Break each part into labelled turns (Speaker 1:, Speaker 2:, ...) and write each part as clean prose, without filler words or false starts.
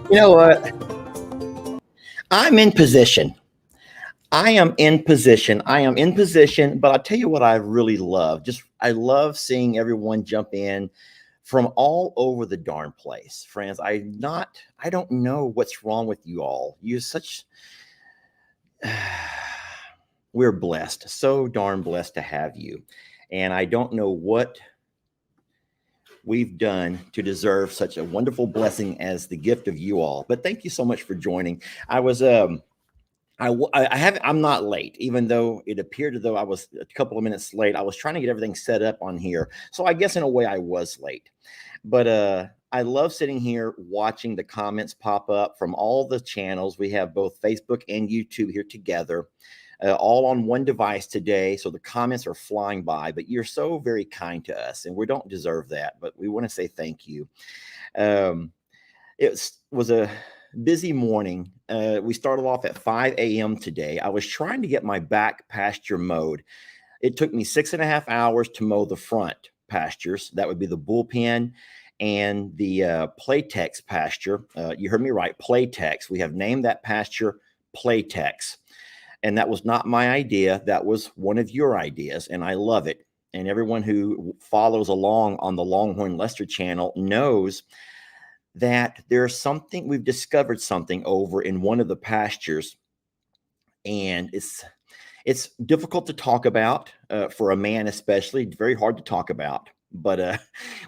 Speaker 1: You know what? I'm in position. I am in position. I am in position, but I'll tell you what I really love. Just I love seeing everyone jump in from all over the darn place. Friends, I don't know what's wrong with you all. You're such we're blessed. So darn blessed to have you. And I don't know what we've done to deserve such a wonderful blessing as the gift of you all. But thank you so much for joining. I was I'm not late, even though it appeared as though I was a couple of minutes late. I was trying to get everything set up on here. So I guess in a way I was late. But I love sitting here watching the comments pop up from all the channels. We have both Facebook and YouTube here together, all on one device today. So the comments are flying by, but you're so very kind to us, and we don't deserve that, but we want to say thank you. It was a busy morning. We started off at 5 a.m. today. I was trying to get my back pasture mowed. It took me 6.5 hours to mow the front pastures. That would be the bullpen and the Playtex pasture. You heard me right, Playtex. We have named that pasture Playtex. And that was not my idea. That was one of your ideas, and I love it. And everyone who follows along on the Longhorn Lester channel knows that there's something, we've discovered something over in one of the pastures, and it's difficult to talk about for a man, especially very hard to talk about. But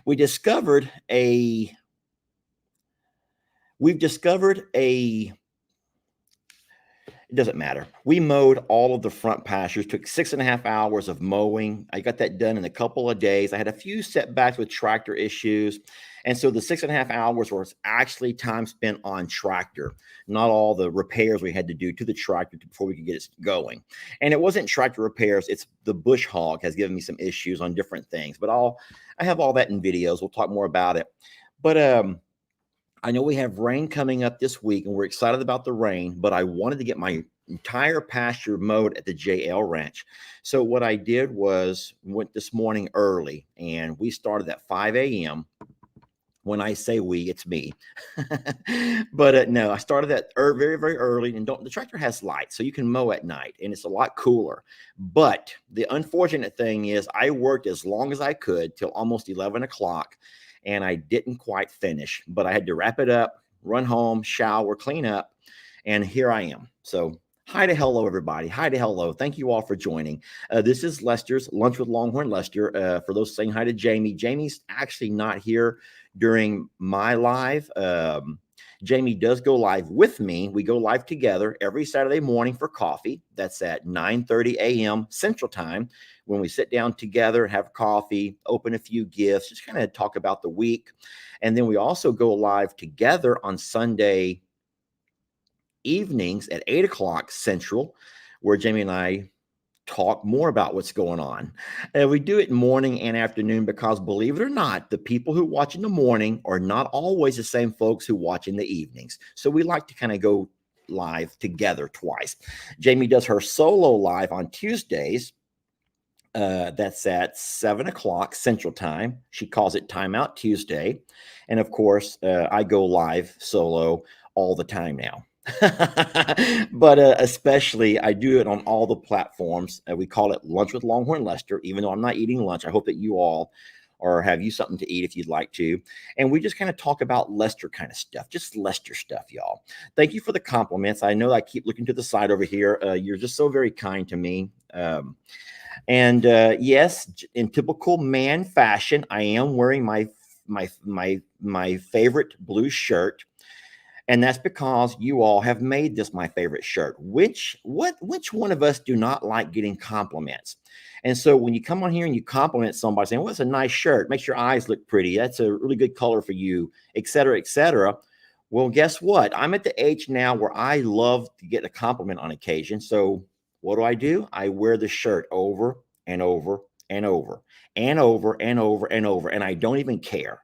Speaker 1: we've discovered a it doesn't matter. We mowed all of the front pastures, took 6.5 hours of mowing. I got that done in a couple of days. I had a few setbacks with tractor issues. And so the 6.5 hours was actually time spent on tractor, not all the repairs we had to do to the tractor before we could get it going. And it wasn't tractor repairs. It's the bush hog has given me some issues on different things, but I have all that in videos. We'll talk more about it. But I know we have rain coming up this week, and we're excited about the rain, but I wanted to get my entire pasture mowed at the JL Ranch. So what I did was went this morning early, and we started at 5 a.m. When I say we, it's me. But no, I started at very, very early, and the tractor has lights, so you can mow at night, and it's a lot cooler. But the unfortunate thing is I worked as long as I could till almost 11 o'clock. And I didn't quite finish, but I had to wrap it up, run home, shower, clean up, and here I am. So hi to hello, everybody. Hi to hello. Thank you all for joining. This is Lester's Lunch with Longhorn Lester. For those saying hi to Jamie, Jamie's actually not here during my live. Jamie does go live with me. We go live together every Saturday morning for coffee. That's at 9:30 a.m. Central Time, when we sit down together, have coffee, open a few gifts, just kind of talk about the week. And then we also go live together on Sunday evenings at 8 o'clock Central, where Jamie and I talk more about what's going on. And we do it morning and afternoon because, believe it or not, the people who watch in the morning are not always the same folks who watch in the evenings. So we like to kind of go live together twice. Jamie does her solo live on Tuesdays. That's at 7 o'clock Central Time. She calls it Timeout Tuesday. And of course, I go live solo all the time now. But especially, I do it on all the platforms. We call it Lunch with Longhorn Lester, even though I'm not eating lunch. I hope that you all or have you something to eat if you'd like to. And we just kind of talk about Lester kind of stuff, just Lester stuff, y'all. Thank you for the compliments. I know I keep looking to the side over here. You're just so very kind to me. And yes, in typical man fashion, I am wearing my favorite blue shirt. And that's because you all have made this my favorite shirt. Which one of us do not like getting compliments? And so when you come on here and you compliment somebody saying, well, it's a nice shirt, makes your eyes look pretty, that's a really good color for you, et cetera, et cetera. Well, guess what? I'm at the age now where I love to get a compliment on occasion. So what do? I wear the shirt over and over and over and over and over and over, and I don't even care.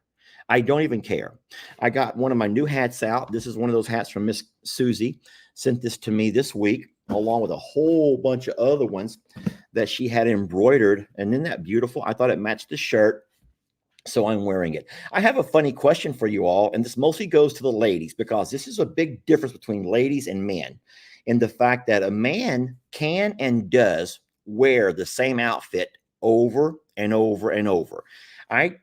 Speaker 1: I don't even care. I got one of my new hats out. This is one of those hats from Miss Susie. Sent this to me this week, along with a whole bunch of other ones that she had embroidered. And isn't that beautiful? I thought it matched the shirt, so I'm wearing it. I have a funny question for you all, and this mostly goes to the ladies, because this is a big difference between ladies and men, in the fact that a man can and does wear the same outfit over and over and over.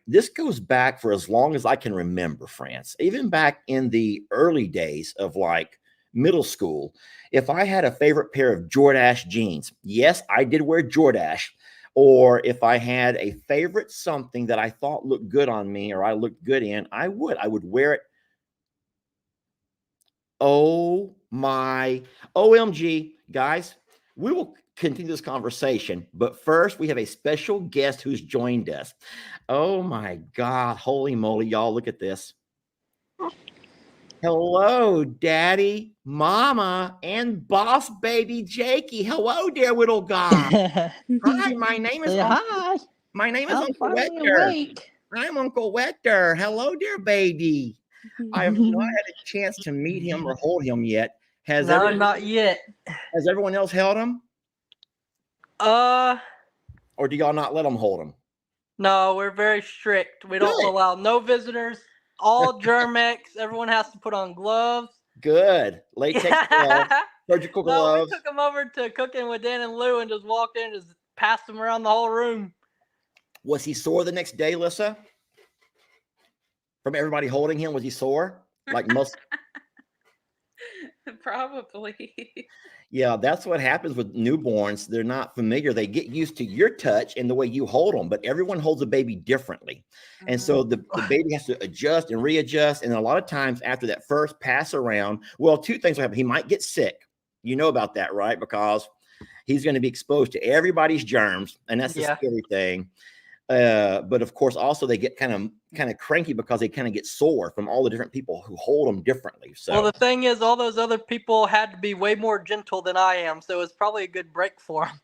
Speaker 1: This goes back for as long as I can remember, France. Even back in the early days of like middle school, if I had a favorite pair of Jordache jeans, yes, I did wear Jordache. Or if I had a favorite something that I thought looked good on me or I looked good in, I would wear it. Oh my OMG, guys, we will continue this conversation, but first we have a special guest who's joined us. Oh my God, holy moly, y'all, look at this. Hello, Daddy, Mama, and Boss Baby Jakey. Hello, dear little guy. Hi, my name is
Speaker 2: Hi.
Speaker 1: My name is
Speaker 2: I'm
Speaker 1: Uncle
Speaker 2: finally
Speaker 1: Wector.
Speaker 2: awake.
Speaker 1: I'm Uncle Wector. Hello, dear baby. I have not had a chance to meet him or hold him yet.
Speaker 2: No, not yet.
Speaker 1: Has everyone else held him? Or do y'all not let them hold him?
Speaker 2: No, we're very strict. We don't
Speaker 1: Good.
Speaker 2: allow no visitors. All Germex. Everyone has to put on gloves.
Speaker 1: Good. Latex gloves, surgical
Speaker 2: No, we
Speaker 1: gloves.
Speaker 2: took him over to Cooking with Dan and Lou and just walked in and just passed him around the whole room.
Speaker 1: Was he sore the next day, Lissa? From everybody holding him, was he sore? Like most?
Speaker 3: Probably.
Speaker 1: Yeah, that's what happens with newborns. They're not familiar. They get used to your touch and the way you hold them, but everyone holds a baby differently. And so the baby has to adjust and readjust. And a lot of times after that first pass around, well, two things will happen. He might get sick. You know about that, right? Because he's going to be exposed to everybody's germs. And that's the scary thing. But of course, also they get kind of cranky because they kind of get sore from all the different people who hold them differently. So,
Speaker 2: well, the thing is, all those other people had to be way more gentle than I am, so it's probably a good break for them.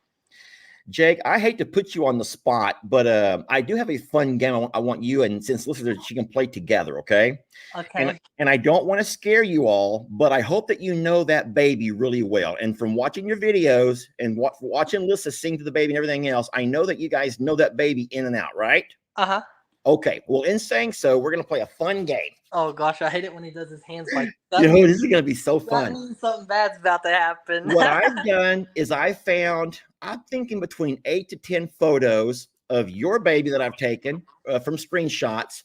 Speaker 1: Jake, I hate to put you on the spot, but I do have a fun game I want you and since listeners, she can play together, okay?
Speaker 2: Okay.
Speaker 1: And I don't want to scare you all, but I hope that you know that baby really well. And from watching your videos and watching Lissa sing to the baby and everything else, I know that you guys know that baby in and out, right?
Speaker 2: Uh-huh.
Speaker 1: Okay. Well, in saying so, we're going to play a fun game.
Speaker 2: Oh, gosh, I hate it when he does his hands like that.
Speaker 1: You know, this is going to be so fun.
Speaker 2: That means something bad's about to happen.
Speaker 1: What I've done is I'm thinking between 8 to 10 photos of your baby that I've taken from screenshots,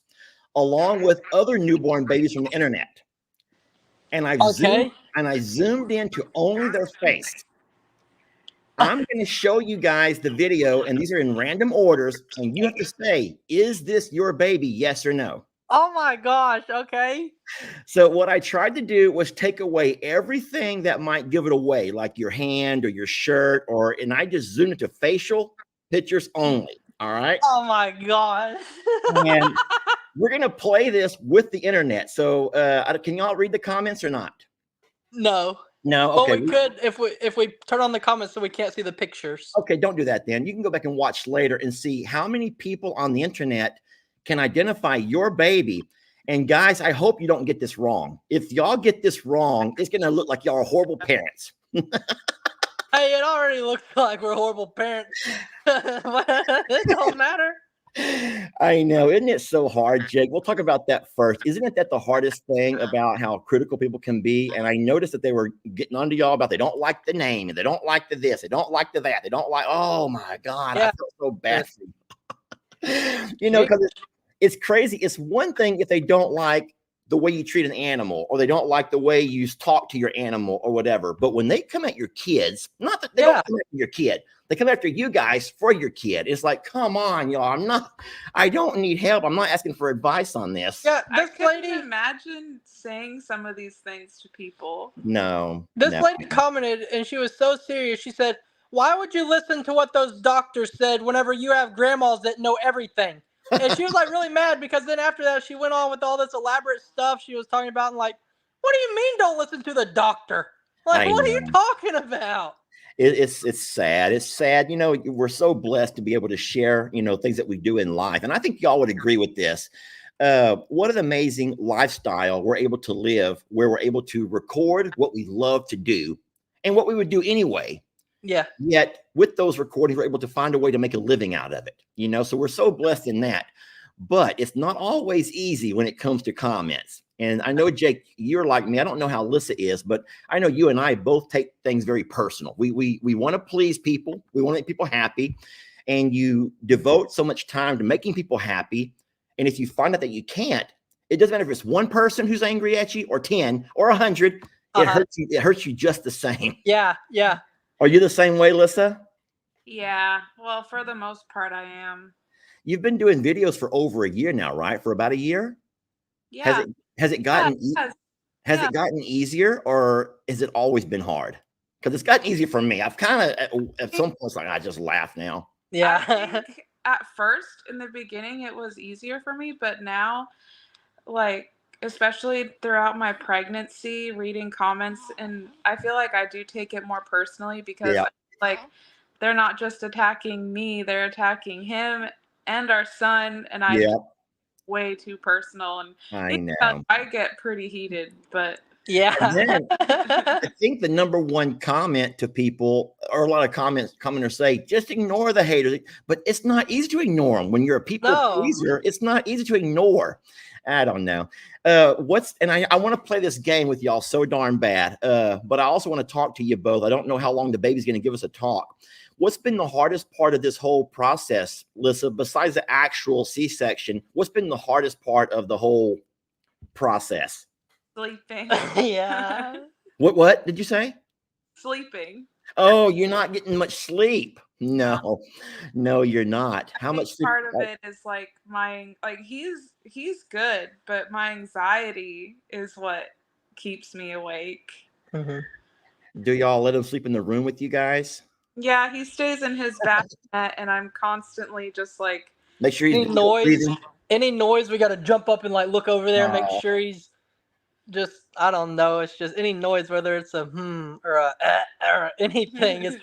Speaker 1: along with other newborn babies from the internet. And I zoomed into only their face. I'm going to show you guys the video, and these are in random orders, and you have to say, is this your baby, yes or no?
Speaker 2: Oh my gosh. Okay.
Speaker 1: So what I tried to do was take away everything that might give it away, like your hand or your shirt, and I just zoomed it to facial pictures only. All right.
Speaker 2: Oh my gosh.
Speaker 1: And we're gonna play this with the internet. So can y'all read the comments or not?
Speaker 2: No.
Speaker 1: No.
Speaker 2: But
Speaker 1: Okay.
Speaker 2: we could if we turn on the comments so we can't see the pictures.
Speaker 1: Okay, don't do that then. You can go back and watch later and see how many people on the internet can identify your baby. And guys, I hope you don't get this wrong. If y'all get this wrong, it's going to look like y'all are horrible parents.
Speaker 2: Hey, it already looks like we're horrible parents. It don't matter.
Speaker 1: I know. Isn't it so hard, Jake? We'll talk about that first. Isn't it that the hardest thing about how critical people can be? And I noticed that they were getting onto y'all about they don't like the name and they don't like the this, they don't like the that, they don't like, oh my God,
Speaker 2: Yeah.
Speaker 1: I feel so bad for you. You know, because it's crazy. It's one thing if they don't like the way you treat an animal or they don't like the way you talk to your animal or whatever. But when they come at your kids, not that they don't come after your kid, they come after you guys for your kid. It's like, come on, y'all. I don't need help. I'm not asking for advice on this.
Speaker 2: Yeah,
Speaker 3: I couldn't imagine saying some of these things to people.
Speaker 1: No.
Speaker 2: This lady commented and she was so serious. She said, "Why would you listen to what those doctors said whenever you have grandmas that know everything?" And she was like really mad because then after that she went on with all this elaborate stuff she was talking about and like, what do you mean don't listen to the doctor? Like, what are you talking about?
Speaker 1: It's sad. It's sad. You know, we're so blessed to be able to share, you know, things that we do in life. And I think y'all would agree with this. What an amazing lifestyle we're able to live where we're able to record what we love to do and what we would do anyway.
Speaker 2: Yeah.
Speaker 1: Yet with those recordings, we're able to find a way to make a living out of it, you know, so we're so blessed in that. But it's not always easy when it comes to comments. And I know, Jake, you're like me. I don't know how Alyssa is, but I know you and I both take things very personal. We want to please people. We want to make people happy. And you devote so much time to making people happy. And if you find out that you can't, it doesn't matter if it's one person who's angry at you or 10 or 100, it hurts you. It hurts you just the same.
Speaker 2: Yeah. Yeah.
Speaker 1: Are you the same way, Alyssa?
Speaker 3: Yeah. Well, for the most part, I am.
Speaker 1: You've been doing videos for over a year now, right? For about a year?
Speaker 3: Yeah.
Speaker 1: Has it gotten has it gotten easier or has it always been hard? Because it's gotten easier for me. I've kind of at some points like I just laugh now.
Speaker 2: Yeah.
Speaker 3: I think at first in the beginning it was easier for me, but now, like, especially throughout my pregnancy, reading comments, and I feel like I do take it more personally because like they're not just attacking me, they're attacking him and our son, and I way too personal, and
Speaker 1: I know.
Speaker 3: I get pretty heated, but
Speaker 2: yeah.
Speaker 1: I think the number one comment to people, or a lot of commenters say, just ignore the haters. But it's not easy to ignore them when you're a people pleaser. It's not easy to ignore. I don't know. I want to play this game with y'all so darn bad. But I also want to talk to you both. I don't know how long the baby's going to give us a talk. What's been the hardest part of this whole process, Lissa, besides the actual C-section? What's been the hardest part of the whole process?
Speaker 3: Sleeping.
Speaker 2: Yeah.
Speaker 1: What did you say?
Speaker 3: Sleeping.
Speaker 1: Oh, you're not getting much sleep. No, you're not. How much sleep?
Speaker 3: Part of it is like he's good, but my anxiety is what keeps me awake.
Speaker 1: Mm-hmm. Do y'all let him sleep in the room with you guys?
Speaker 3: Yeah, he stays in his bassinet, and I'm constantly just like,
Speaker 1: make sure he's
Speaker 2: any noise, we got to jump up and like look over there and make sure he's just, I don't know. It's just any noise, whether it's a or or anything. Is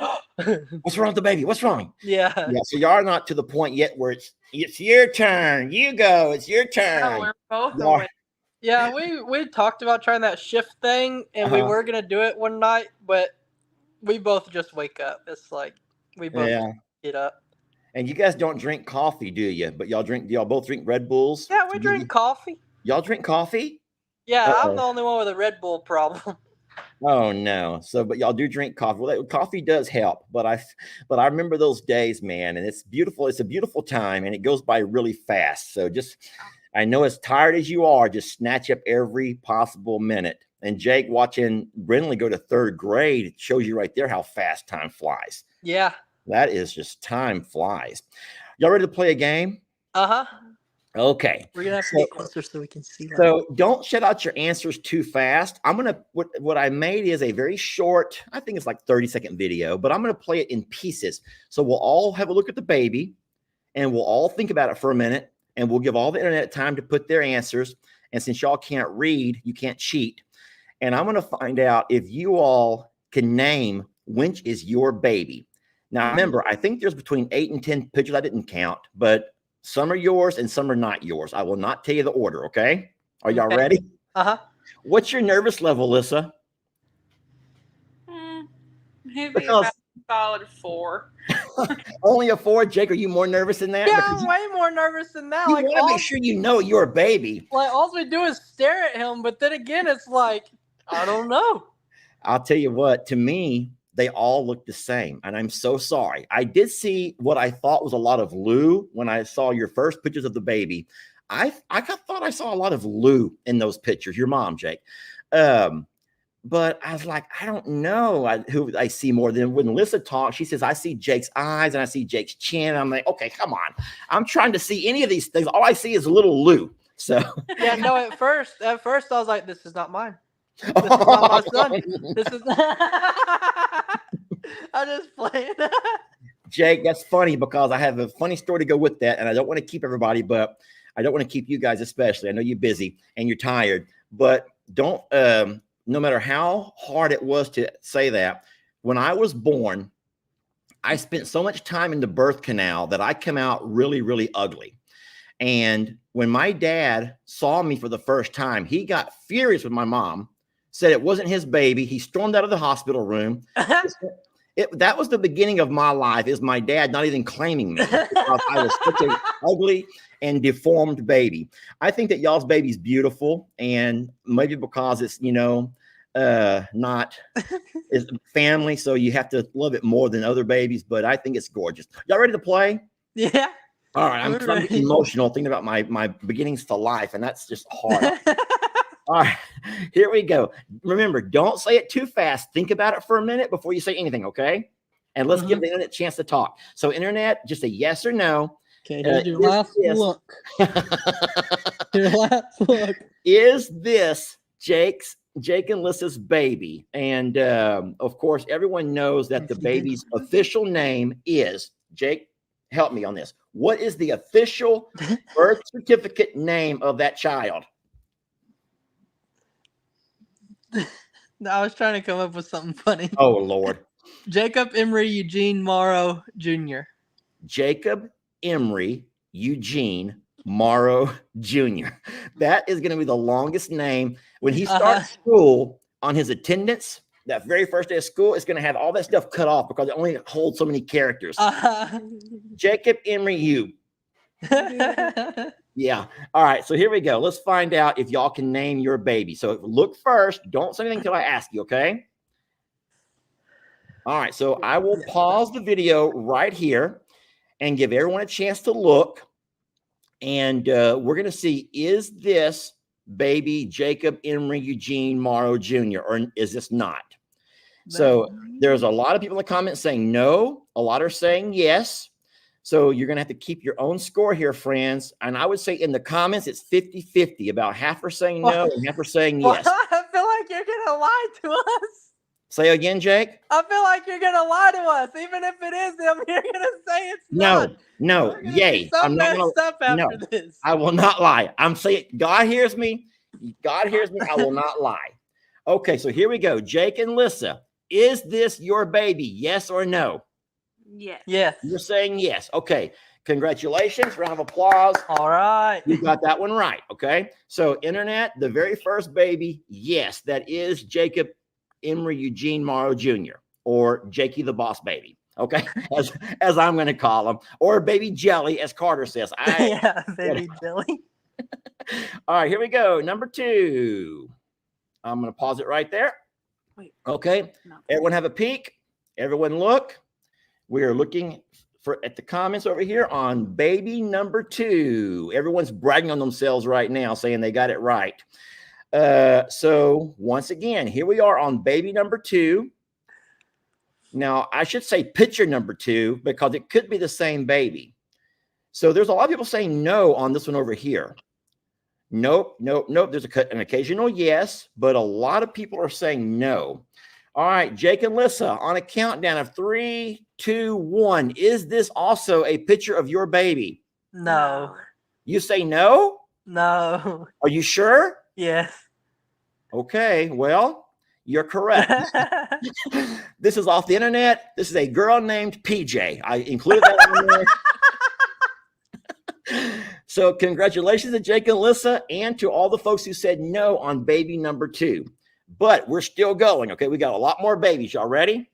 Speaker 1: what's wrong with the baby? What's wrong?
Speaker 2: Yeah.
Speaker 1: So y'all are not to the point yet where it's your turn. You go. It's your turn.
Speaker 3: No, we're both awake.
Speaker 2: Yeah, we talked about trying that shift thing, and we were gonna do it one night, but we both just wake up. It's like we both get up.
Speaker 1: And you guys don't drink coffee, do you? But y'all both drink Red Bulls?
Speaker 2: Yeah, we drink coffee.
Speaker 1: Y'all drink coffee?
Speaker 2: Yeah, I'm the only one with a Red Bull problem.
Speaker 1: Oh no. But y'all do drink coffee. Well, coffee does help, but I remember those days, man, and it's beautiful. It's a beautiful time and it goes by really fast. So I know as tired as you are, just snatch up every possible minute. And Jake, watching Brindley go to 3rd grade, it shows you right there how fast time flies.
Speaker 2: Yeah.
Speaker 1: That is just time flies. Y'all ready to play a game?
Speaker 2: Uh-huh.
Speaker 1: Okay.
Speaker 2: We're gonna have to
Speaker 1: So,
Speaker 2: get closer so we can see that.
Speaker 1: so don't shut out your answers too fast. I'm gonna what I made is a very short, I think it's like 30-second video, but I'm gonna play it in pieces. So we'll all have a look at the baby and we'll all think about it for a minute and we'll give all the internet time to put their answers. And since y'all can't read, you can't cheat. And I'm gonna find out if you all can name which is your baby. Now remember, I think there's between 8 and 10 pictures I didn't count, but some are yours and some are not yours. I will not tell you the order, okay? Are y'all ready?
Speaker 2: Uh-huh.
Speaker 1: What's your nervous level, Lissa?
Speaker 3: Maybe
Speaker 1: Because
Speaker 3: about a solid 4.
Speaker 1: only a 4. Jake, are you more nervous than that?
Speaker 2: Yeah,
Speaker 1: Because
Speaker 2: I'm way more nervous than that.
Speaker 1: you
Speaker 2: Like,
Speaker 1: want to make sure you know your baby.
Speaker 2: like all we do is stare at him, but then again, it's like, I don't know.
Speaker 1: I'll tell you what, to me, they all look the same. And I'm so sorry. I did see what I thought was a lot of Lou when I saw your first pictures of the baby. I thought I saw a lot of Lou in those pictures, your mom, Jake. But I was like, I don't know who I see more than when Lissa talks. She says, I see Jake's eyes and I see Jake's chin. I'm like, okay, come on. I'm trying to see any of these things. All I see is little Lou. So
Speaker 2: Yeah, no, at first I was like, this is not mine. This is not my son. This is I'm just playing.
Speaker 1: Jake, that's funny because I have a funny story to go with that. And I don't want to keep everybody, but I don't want to keep you guys especially. I know you're busy and you're tired, but don't no matter how hard it was to say that, when I was born, I spent so much time in the birth canal that I came out really, really ugly. And when my dad saw me for the first time, he got furious with my mom, said it wasn't his baby. He stormed out of the hospital room. That was the beginning of my life, is my dad not even claiming me because I was such an ugly and deformed baby. I think that y'all's baby's beautiful, and maybe because it's, not it's family, so you have to love it more than other babies, but I think it's gorgeous. Y'all ready to play?
Speaker 2: Yeah.
Speaker 1: All right, I'm getting emotional thinking about my beginnings to life, and that's just hard. All right, here we go. Remember, don't say it too fast. Think about it for a minute before you say anything, okay? And let's give the internet a chance to talk. So, internet, just a yes or no.
Speaker 2: Okay, here's your last look. Your last look.
Speaker 1: Is this Jake and Lissa's baby? And of course, everyone knows that the baby's official name is, Jake, help me on this. What is the official birth certificate name of that child?
Speaker 2: No, I was trying to come up with something funny.
Speaker 1: Oh, Lord.
Speaker 2: Jacob Emery Eugene Morrow Jr.
Speaker 1: Jacob Emery Eugene Morrow Jr. That is going to be the longest name. When he starts school, on his attendance, that very first day of school, it's going to have all that stuff cut off because it only holds so many characters. Jacob Emery U. Yeah. All right. So here we go. Let's find out if y'all can name your baby. So look first. Don't say anything until I ask you, okay? All right. So I will pause the video right here and give everyone a chance to look. And we're going to see, is this baby Jacob Emery Eugene Morrow Jr. or is this not? So there's a lot of people in the comments saying no. A lot are saying yes. So you're going to have to keep your own score here, friends. And I would say in the comments, it's 50-50. About half are saying no and half are saying yes.
Speaker 2: I feel like you're going to lie to us.
Speaker 1: Say again, Jake.
Speaker 2: I feel like you're going to lie to us. Even if it is them, you're going to say it's not.
Speaker 1: No, yay. I'm not gonna,
Speaker 2: this.
Speaker 1: I will not lie. I'm saying God hears me. God hears me. I will not lie. Okay, so here we go. Jake and Lissa, is this your baby? Yes or no?
Speaker 3: Yes.
Speaker 2: Yes.
Speaker 1: You're saying yes. Okay. Congratulations. Round of applause.
Speaker 2: All right.
Speaker 1: You got that one right. Okay. So, internet, the very first baby, yes, that is Jacob Emery Eugene Morrow Jr. or Jakey the Boss Baby. Okay. As I'm going to call him, or Baby Jelly, as Carter says.
Speaker 2: Yeah, Baby Jelly.
Speaker 1: All right. Here we go. Number 2. I'm going to pause it right there.
Speaker 3: Wait.
Speaker 1: Okay.
Speaker 3: No.
Speaker 1: Everyone have a peek. Everyone look. We are looking at the comments over here on baby number 2. Everyone's bragging on themselves right now, saying they got it right. So once again, here we are on baby number 2. Now, I should say picture number 2 because it could be the same baby. So there's a lot of people saying no on this one over here. Nope, nope, nope. There's an occasional yes, but a lot of people are saying no. All right, Jake and Lissa, on a countdown of 3, 2, 1. Is this also a picture of your baby?
Speaker 2: No.
Speaker 1: You say no?
Speaker 2: No.
Speaker 1: Are you sure?
Speaker 2: Yes.
Speaker 1: Okay, well, you're correct. This is off the internet. This is a girl named PJ. I included that on there. So congratulations to Jake and Lissa and to all the folks who said no on baby number 2. But we're still going, okay? We got a lot more babies. Y'all ready?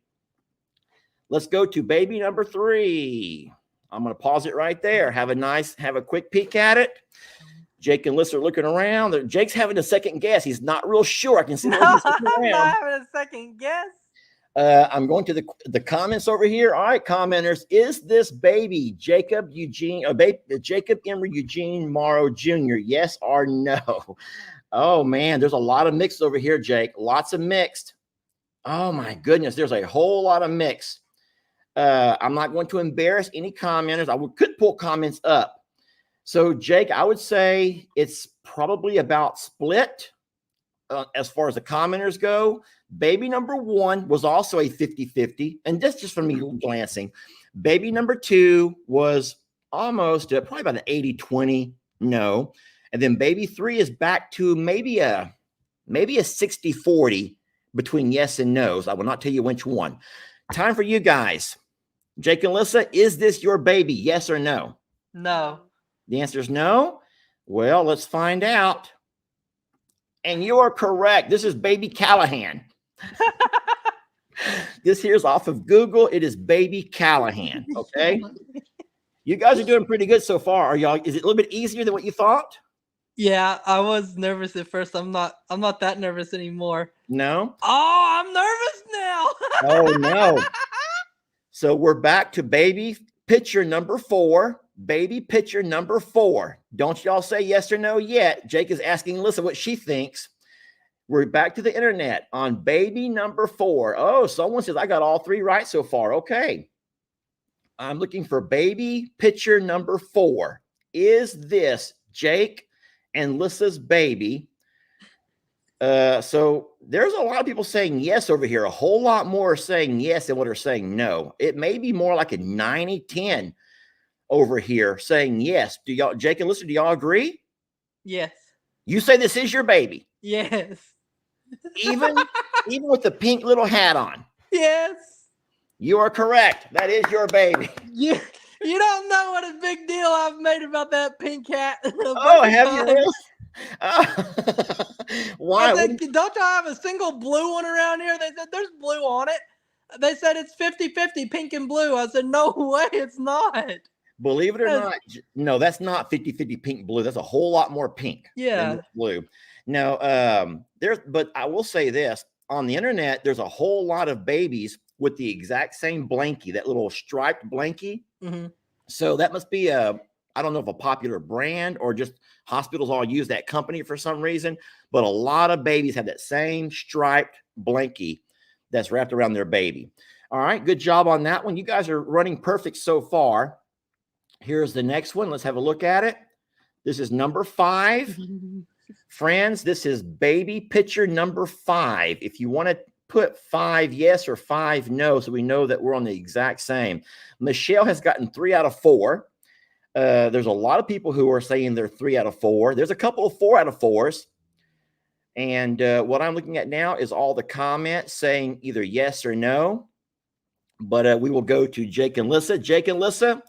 Speaker 1: Let's go to baby number 3. I'm going to pause it right there. Have a quick peek at it. Jake and Lissa are looking around. Jake's having a second guess. He's not real sure. I can see
Speaker 2: I'm
Speaker 1: he's looking around.
Speaker 2: not having a second guess.
Speaker 1: I'm going to the comments over here. All right, commenters, is this baby Jacob Emery Eugene Morrow Jr.? Yes or no? Oh man, there's a lot of mixed over here, Jake. Lots of mixed. Oh my goodness, there's a whole lot of mixed. I'm not going to embarrass any commenters. I could pull comments up. So Jake, I would say it's probably about split as far as the commenters go. Baby number 1 was also a 50-50, and that's just from me glancing. Baby number 2 was almost probably about an 80-20 no. And then baby 3 is back to maybe a 60-40 between yes and no's. I will not tell you which one. Time for you guys. Jake and Lissa, is this your baby? Yes or no?
Speaker 2: No.
Speaker 1: The answer is no. Well, let's find out. And you are correct. This is baby Callahan. This here's off of Google. It is baby Callahan. Okay. You guys are doing pretty good so far. Are y'all? Is it a little bit easier than what you thought?
Speaker 2: Yeah, I was nervous at first. I'm not that nervous anymore.
Speaker 1: No.
Speaker 2: Oh, I'm nervous now.
Speaker 1: Oh no. So we're back to baby picture number 4. Baby picture number 4. Don't y'all say yes or no yet. Jake is asking Lissa what she thinks. We're back to the internet on baby number 4. Oh, someone says I got all 3 right so far. Okay. I'm looking for baby picture number 4. Is this Jake and Lissa's baby? So there's a lot of people saying yes over here. A whole lot more are saying yes than what are saying no. It may be more like a 90-10 over here saying yes. Do y'all, Jake and Lissa, do y'all agree?
Speaker 2: Yes.
Speaker 1: You say this is your baby.
Speaker 2: Yes.
Speaker 1: Even with the pink little hat on.
Speaker 2: Yes.
Speaker 1: You are correct. That is your baby.
Speaker 2: You don't know what a big deal I've made about that pink hat.
Speaker 1: Oh, have you really? Why?
Speaker 2: I said, don't y'all have a single blue one around here? They said there's blue on it. They said it's 50-50 pink and blue. I said, no way, it's not.
Speaker 1: Believe it or not, no, that's not 50-50 pink blue. That's a whole lot more pink than blue. No, but I will say this. On the internet, there's a whole lot of babies with the exact same blankie, that little striped blankie.
Speaker 2: Mm-hmm.
Speaker 1: So that must be I don't know if a popular brand or just hospitals all use that company for some reason, but a lot of babies have that same striped blankie that's wrapped around their baby. All right, good job on that one. You guys are running perfect so far. Here's the next one. Let's have a look at it. This is number 5. Friends, this is baby picture number 5. If you want to put 5 yes or 5 no, so we know that we're on the exact same. Michelle has gotten 3 out of 4. There's a lot of people who are saying they're 3 out of 4. There's a couple of 4 out of 4s. And what I'm looking at now is all the comments saying either yes or no. But we will go to Jake and Lissa. Jake and Lissa,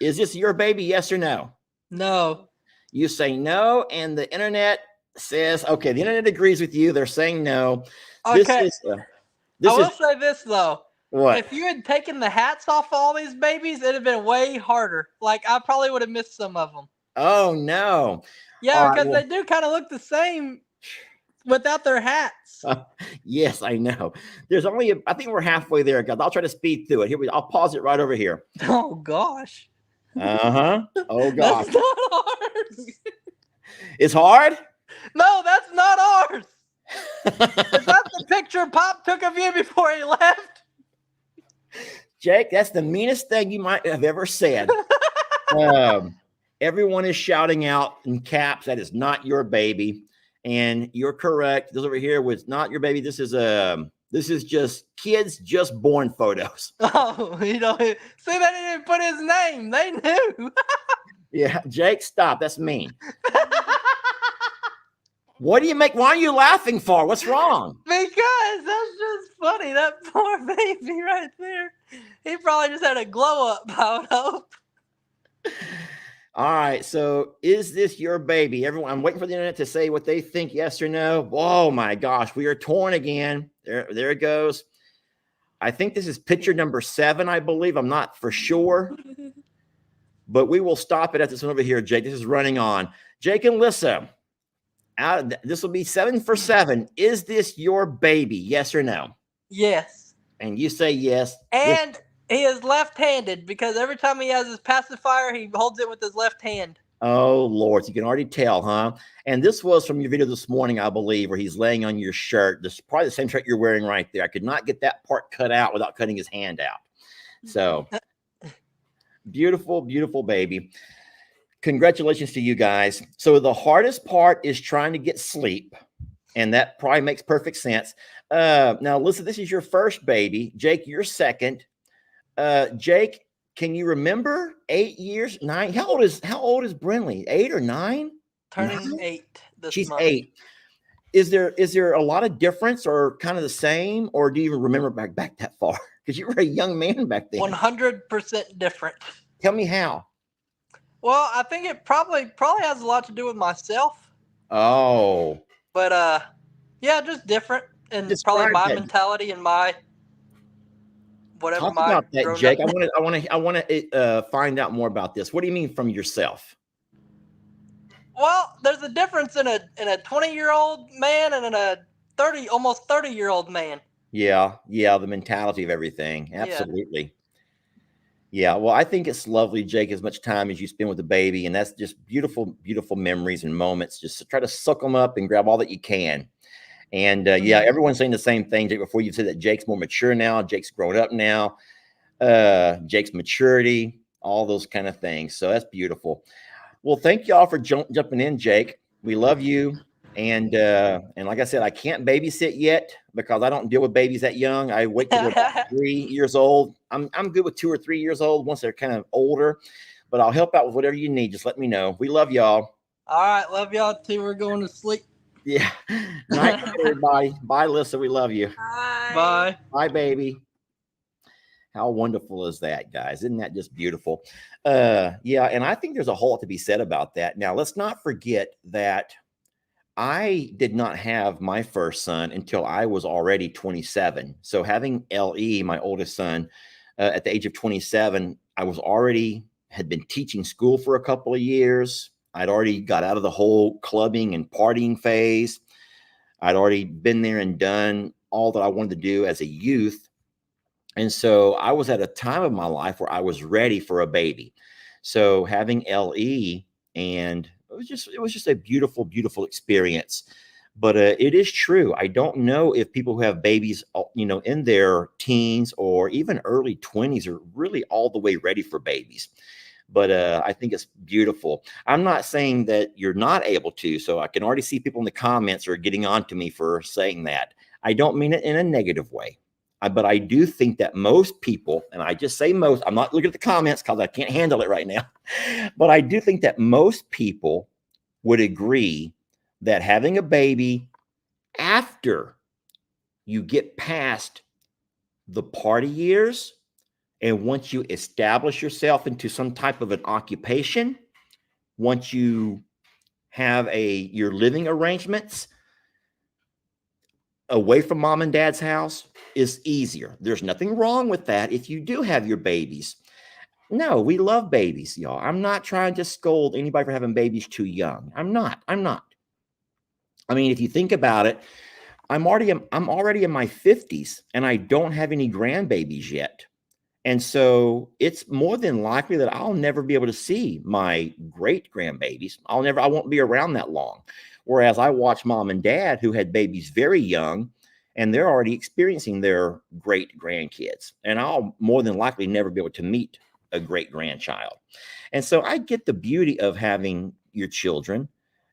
Speaker 1: is this your baby, yes or no?
Speaker 2: No.
Speaker 1: You say no, and the internet says, okay, the internet agrees with you. They're saying no.
Speaker 2: Okay. I will say this, though.
Speaker 1: What?
Speaker 2: If you had taken the hats off all these babies, it'd have been way harder. Like, I probably would have missed some of them.
Speaker 1: Oh, no.
Speaker 2: Yeah, because they do kind of look the same without their hats.
Speaker 1: Yes, I know. There's only, I think we're halfway there, guys. I'll try to speed through it. I'll pause it right over here.
Speaker 2: Oh, gosh.
Speaker 1: Uh-huh. Oh, gosh.
Speaker 2: That's not ours.
Speaker 1: It's hard?
Speaker 2: No, that's not ours. Is that the picture Pop took of you before he left?
Speaker 1: Jake, that's the meanest thing you might have ever said. Um, everyone is shouting out in caps that is not your baby, and you're correct. This over here was not your baby. This is just kids just born photos.
Speaker 2: Oh, see, they didn't put his name. They knew.
Speaker 1: Yeah, Jake, stop. That's mean. What do you make? Why are you laughing for? What's wrong?
Speaker 2: Because that's just funny. That poor baby right there. He probably just had a glow up, I would hope.
Speaker 1: All right. So is this your baby? Everyone, I'm waiting for the internet to say what they think, yes or no. Oh my gosh, we are torn again. There it goes. I think this is picture number 7, I believe. I'm not for sure. But we will stop it at this one over here, Jake. This is running on. Jake and Lissa. This will be 7 for 7. Is this your baby? Yes or no?
Speaker 2: Yes.
Speaker 1: And you say yes.
Speaker 2: And he is left-handed because every time he has his pacifier, he holds it with his left hand.
Speaker 1: Oh, Lord. So you can already tell, huh? And this was from your video this morning, I believe, where he's laying on your shirt. This is probably the same shirt you're wearing right there. I could not get that part cut out without cutting his hand out. So beautiful, beautiful baby. Congratulations to you guys. So the hardest part is trying to get sleep, and that probably makes perfect sense. Now, listen, this is your first baby. Jake, you're second. Jake, can you remember 8 years, 9? How old is Brinley? 8 or 9?
Speaker 2: Turning 8 this
Speaker 1: She's
Speaker 2: month.
Speaker 1: 8. Is there a lot of difference or kind of the same, or do you even remember back that far? Because you were a young man back then.
Speaker 2: 100% different.
Speaker 1: Tell me how.
Speaker 2: Well, I think it probably has a lot to do with myself.
Speaker 1: Oh.
Speaker 2: But yeah, just different, and
Speaker 1: Describe
Speaker 2: probably my
Speaker 1: that.
Speaker 2: mentality and my whatever.
Speaker 1: Talk
Speaker 2: my
Speaker 1: about that, Jake. I want to find out more about this. What do you mean from yourself?
Speaker 2: Well, there's a difference in a 20-year-old man and in a almost 30-year-old man.
Speaker 1: Yeah, the mentality of everything. Absolutely. Yeah, well, I think it's lovely, Jake, as much time as you spend with the baby, and that's just beautiful, beautiful memories and moments. Just to try to suck them up and grab all that you can. And yeah, everyone's saying the same thing, Jake. Before you said that Jake's more mature now, Jake's grown up now, Jake's maturity, all those kind of things. So that's beautiful. Well, thank y'all for jumping in, Jake. We love you. And like I said, I can't babysit yet because I don't deal with babies that young. I wait till they're about 3 years old. I'm good with 2 or 3 years old once they're kind of older, but I'll help out with whatever you need. Just let me know. We love y'all.
Speaker 2: All right, love y'all too. We're going to sleep.
Speaker 1: Yeah. Night, everybody. Bye, Lissa. We love you.
Speaker 2: Bye.
Speaker 1: Bye, baby. How wonderful is that, guys? Isn't that just beautiful? Yeah, and I think there's a whole lot to be said about that. Now, let's not forget that I did not have my first son until I was already 27. So having LE, my oldest son, at the age of 27, I had been teaching school for a couple of years. I'd already got out of the whole clubbing and partying phase. I'd already been there and done all that I wanted to do as a youth. And so I was at a time of my life where I was ready for a baby. So having LE, and it was just a beautiful, beautiful experience. But it is true. I don't know if people who have babies, in their teens or even early 20s are really all the way ready for babies. But I think it's beautiful. I'm not saying that you're not able to. So I can already see people in the comments are getting on to me for saying that. I don't mean it in a negative way. But I do think that most people, and I just say most, I'm not looking at the comments because I can't handle it right now. But I do think that most people would agree that having a baby after you get past the party years, and once you establish yourself into some type of an occupation, once you have your living arrangements away from mom and dad's house, is easier. There's nothing wrong with that if you do have your babies. No, we love babies, y'all. I'm not trying to scold anybody for having babies too young. I'm not. I mean, if you think about it, I'm already in my 50s and I don't have any grandbabies yet. And so it's more than likely that I'll never be able to see my great grandbabies. I won't be around that long. Whereas I watch mom and dad who had babies very young, and they're already experiencing their great grandkids. And I'll more than likely never be able to meet a great grandchild. And so I get the beauty of having your children.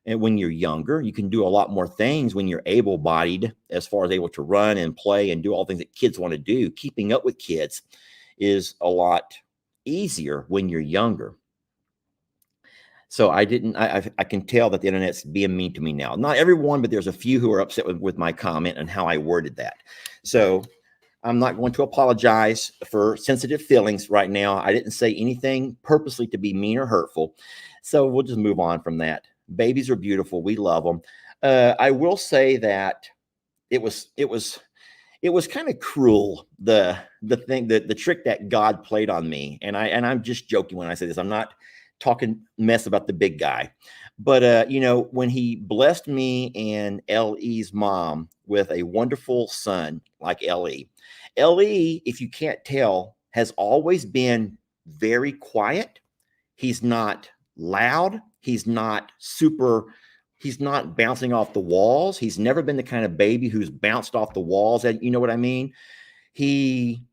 Speaker 1: And when you're younger, you can do a lot more things when you're able-bodied, as far as able to run and play and do all things that kids want to do. Keeping up with kids is a lot easier when you're younger. So I can tell that the internet's being mean to me now. Not everyone, but there's a few who are upset with my comment and how I worded that. So I'm not going to apologize for sensitive feelings right now. I didn't say anything purposely to be mean or hurtful. So we'll just move on from that. Babies are beautiful. We love them. I will say that it was kind of cruel, the trick that God played on me. And I'm just joking when I say this. I'm not talking mess about the big guy. But, when he blessed me and L.E.'s mom with a wonderful son like L.E., L.E., if you can't tell, has always been very quiet. He's not loud. He's not bouncing off the walls. He's never been the kind of baby who's bounced off the walls. You know what I mean? He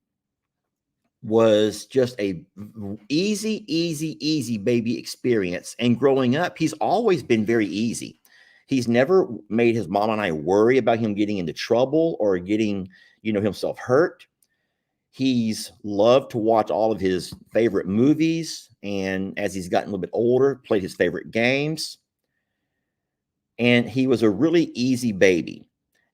Speaker 1: was just a easy baby experience. And growing up, he's always been very easy. He's never made his mom and I worry about him getting into trouble or getting, himself hurt. He's loved to watch all of his favorite movies. And as he's gotten a little bit older, played his favorite games. And he was a really easy baby.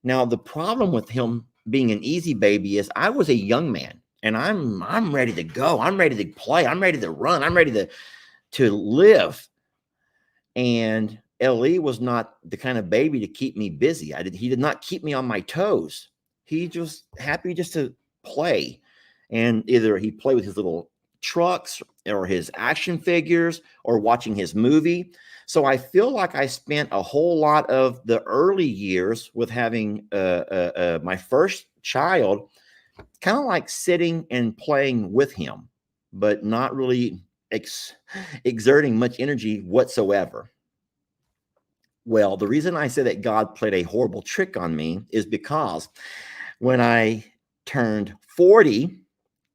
Speaker 1: Now, the problem with him being an easy baby is I was a young man. And I'm ready to go. I'm ready to play. I'm ready to run. I'm ready to live. And L.E. was not the kind of baby to keep me busy. He did not keep me on my toes. He just happy just to play. And either he played with his little trucks or his action figures or watching his movie. So I feel like I spent a whole lot of the early years with having my first child kind of like sitting and playing with him, but not really exerting much energy whatsoever. Well, the reason I say that God played a horrible trick on me is because when I turned 40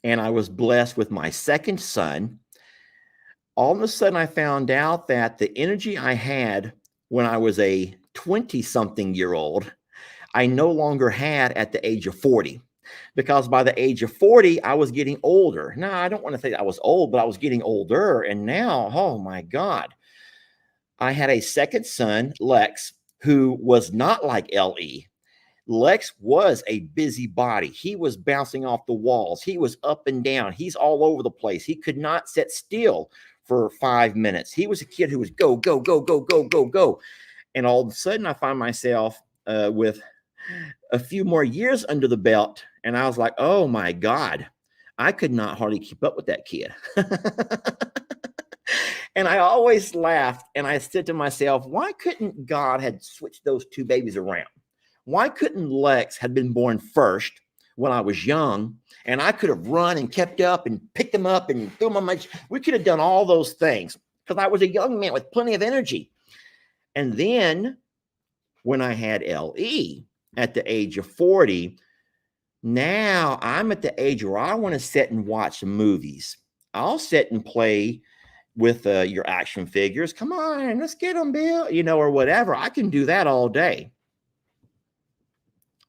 Speaker 1: and I was blessed with my second son, all of a sudden I found out that the energy I had when I was a 20-something-year-old, I no longer had at the age of 40. Because by the age of 40, I was getting older. Now, I don't want to say I was old, but I was getting older. And now, oh my God, I had a second son, Lex, who was not like L.E. Lex was a busybody. He was bouncing off the walls. He was up and down. He's all over the place. He could not sit still for 5 minutes. He was a kid who was go, go, go, go, go, go, go. And all of a sudden, I find myself with a few more years under the belt. And I was like, oh my God, I could not hardly keep up with that kid. And I always laughed and I said to myself, why couldn't God had switched those two babies around? Why couldn't Lex had been born first when I was young and I could have run and kept up and picked him up and threw him on my, we could have done all those things because I was a young man with plenty of energy. And then when I had L.E. at the age of 40, now I'm at the age where I want to sit and watch movies. I'll sit and play with your action figures. Come on, let's get them, Bill, or whatever. I can do that all day.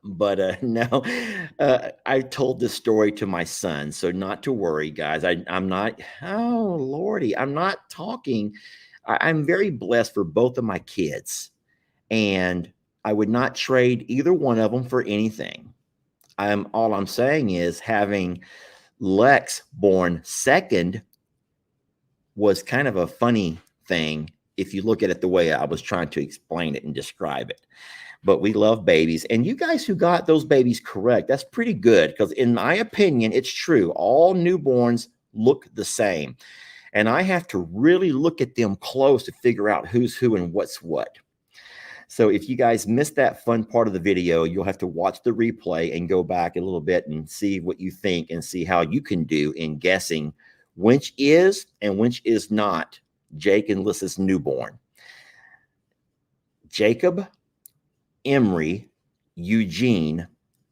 Speaker 1: But no, I told this story to my son, so not to worry, guys. I'm not, oh, Lordy, I'm not talking. I'm very blessed for both of my kids, and I would not trade either one of them for anything. All I'm saying is having Lex born second was kind of a funny thing if you look at it the way I was trying to explain it and describe it. But we love babies. And you guys who got those babies correct, that's pretty good because in my opinion, it's true. All newborns look the same. And I have to really look at them close to figure out who's who and what's what. So if you guys missed that fun part of the video, you'll have to watch the replay and go back a little bit and see what you think and see how you can do in guessing which is and which is not Jake and Lissa's newborn. Jacob Emery Eugene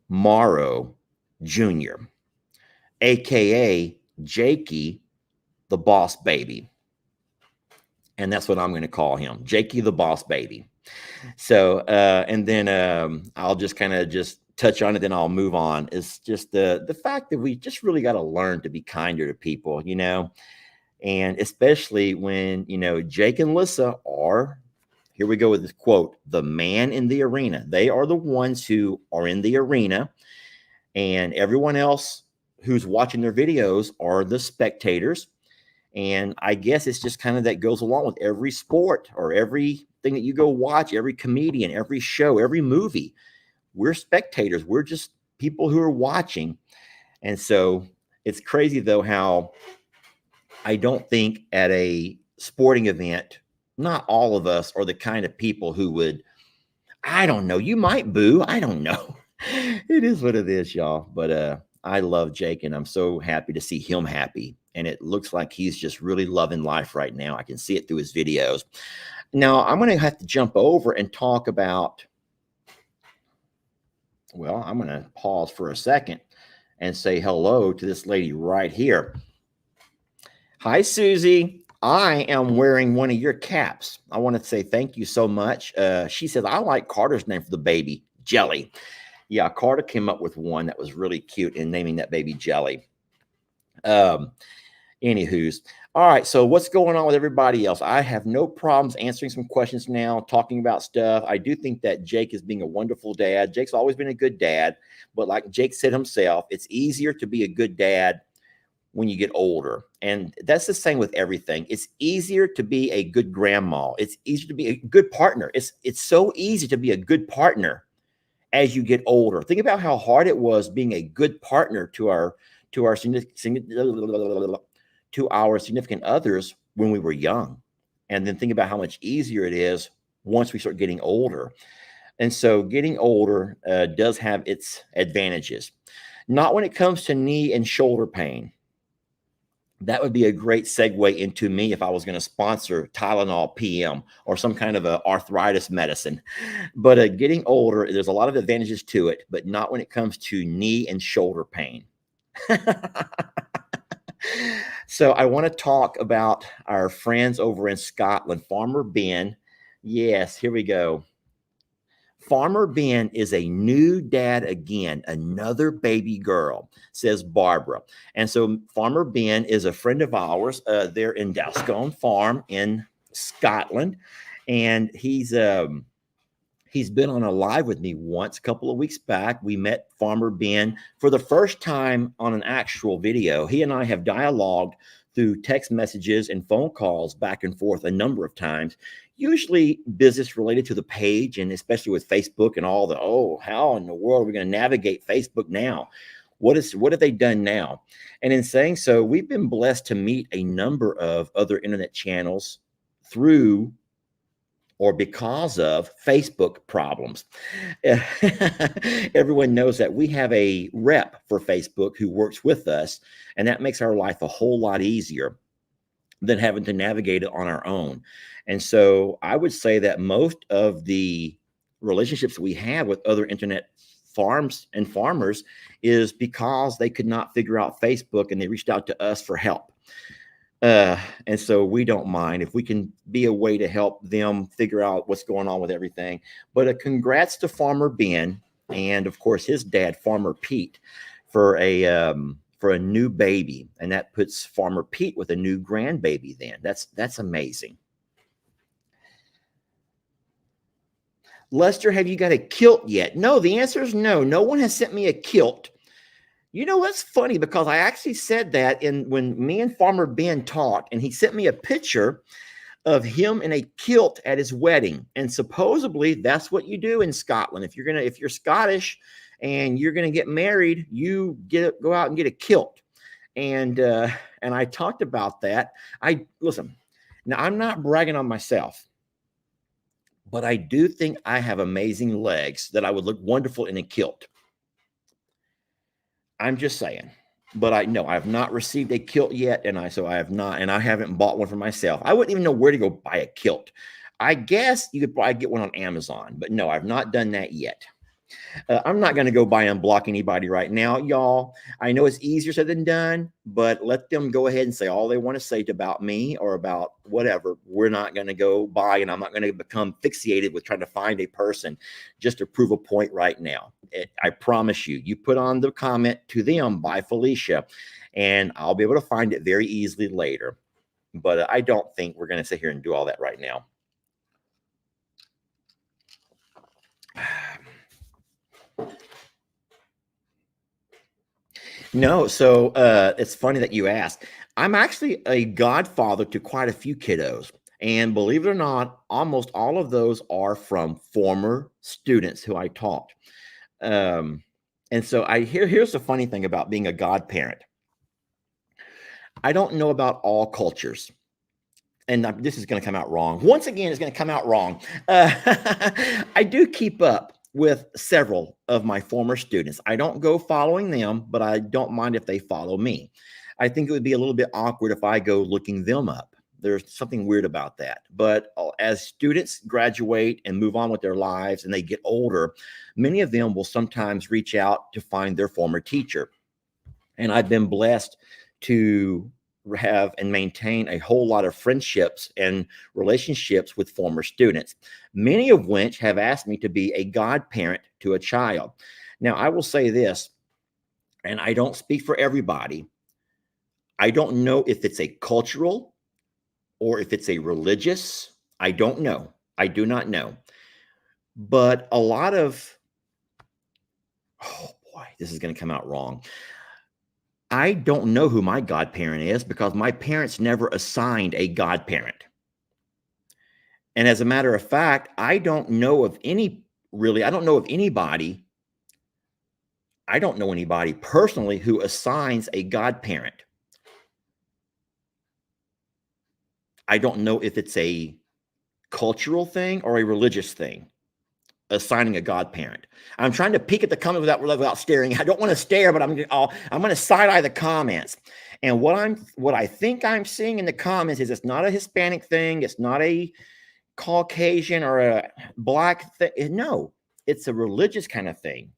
Speaker 1: Morrow Jr., aka Jakey the boss baby. And that's what I'm going to call him, Jakey the boss baby. So, and then I'll just kind of just touch on it, then I'll move on. It's just the fact that we just really got to learn to be kinder to people, you know, and especially when, you know, Jake and Lissa are, here we go with this quote, the man in the arena. They are the ones who are in the arena, and everyone else who's watching their videos are the spectators. And I guess it's just kind of that goes along with every sport or everything that you go watch, every comedian, every show, every movie. We're spectators. We're just people who are watching. And so it's crazy, though, how I don't think at a sporting event, not all of us are the kind of people who would, I don't know, you might boo. I don't know. It is what it is, y'all. But I love Jake, and I'm so happy to see him happy. And it looks like he's just really loving life right now. I can see it through his videos. Now, I'm going to have to jump over and talk about, well, I'm going to pause for a second and say hello to this lady right here. Hi, Susie. I am wearing one of your caps. I want to say thank you so much. She says, I like Carter's name for the baby, Jelly. Yeah, Carter came up with one that was really cute in naming that baby Jelly. Anywho's. All right, so what's going on with everybody else? I have no problems answering some questions now, talking about stuff. I do think that Jake is being a wonderful dad. Jake's always been a good dad, but like Jake said himself, it's easier to be a good dad when you get older. And that's the same with everything. It's easier to be a good grandma. It's easier to be a good partner. It's so easy to be a good partner as you get older. Think about how hard it was being a good partner to our significant others when we were young. And then think about how much easier it is once we start getting older. And so getting older does have its advantages. Not when it comes to knee and shoulder pain. That would be a great segue into me if I was going to sponsor Tylenol PM or some kind of a arthritis medicine. But getting older, there's a lot of advantages to it, but not when it comes to knee and shoulder pain. So I want to talk about our friends over in Scotland, Farmer Ben. Yes, here we go. Farmer Ben is a new dad again, another baby girl, says Barbara. And so Farmer Ben is a friend of ours. They're in Dascone Farm in Scotland. And he's been on a live with me once a couple of weeks back. We met Farmer Ben for the first time on an actual video. He and I have dialogued through text messages and phone calls back and forth a number of times, usually business related to the page, and especially with Facebook and all the, oh, how in the world are we going to navigate Facebook now? What have they done now? And in saying so, we've been blessed to meet a number of other internet channels through or because of Facebook problems. Everyone knows that we have a rep for Facebook who works with us, and that makes our life a whole lot easier than having to navigate it on our own. And so I would say that most of the relationships we have with other internet farms and farmers is because they could not figure out Facebook and they reached out to us for help. And so we don't mind if we can be a way to help them figure out what's going on with everything. But congrats to Farmer Ben and, of course, his dad, Farmer Pete, for a new baby. And that puts Farmer Pete with a new grandbaby then. That's amazing. Lester, have you got a kilt yet? No, the answer is no. No one has sent me a kilt. You know, that's funny because I actually said that when me and Farmer Ben talked, and he sent me a picture of him in a kilt at his wedding. And supposedly that's what you do in Scotland. If you're Scottish and you're gonna get married, you go out and get a kilt. And I talked about that. Listen, now I'm not bragging on myself, but I do think I have amazing legs that I would look wonderful in a kilt. I'm just saying, but I have not received a kilt yet. And I haven't bought one for myself. I wouldn't even know where to go buy a kilt. I guess you could probably get one on Amazon, but no, I've not done that yet. I'm not going to go by and block anybody right now, y'all. I know it's easier said than done, but let them go ahead and say all they want to say about me or about whatever. We're not going to go by, and I'm not going to become fixated with trying to find a person just to prove a point right now. I promise you, you put on the comment to them by Felicia, and I'll be able to find it very easily later. But I don't think we're going to sit here and do all that right now. No, so it's funny that you asked. I'm actually a godfather to quite a few kiddos. And believe it or not, almost all of those are from former students who I taught. And so here's the funny thing about being a godparent. I don't know about all cultures. And this is going to come out wrong. Once again, it's going to come out wrong. I do keep up with several of my former students. I don't go following them, but I don't mind if they follow me. I think it would be a little bit awkward if I go looking them up. There's something weird about that. But as students graduate and move on with their lives and they get older, many of them will sometimes reach out to find their former teacher. And I've been blessed to have and maintain a whole lot of friendships and relationships with former students, many of which have asked me to be a godparent to a child. Now, I will say this, and I don't speak for everybody. I don't know if it's a cultural or if it's a religious. I don't know. I do not know. But a lot of, oh boy, this is going to come out wrong. I don't know who my godparent is because my parents never assigned a godparent. And as a matter of fact, I don't know of anybody. I don't know anybody personally who assigns a godparent. I don't know if it's a cultural thing or a religious thing, assigning a godparent. I'm trying to peek at the comment without staring. I don't want to stare, but I'm going to side eye the comments. And what I think I'm seeing in the comments is it's not a Hispanic thing. It's not a Caucasian or a black thing. No, it's a religious kind of thing,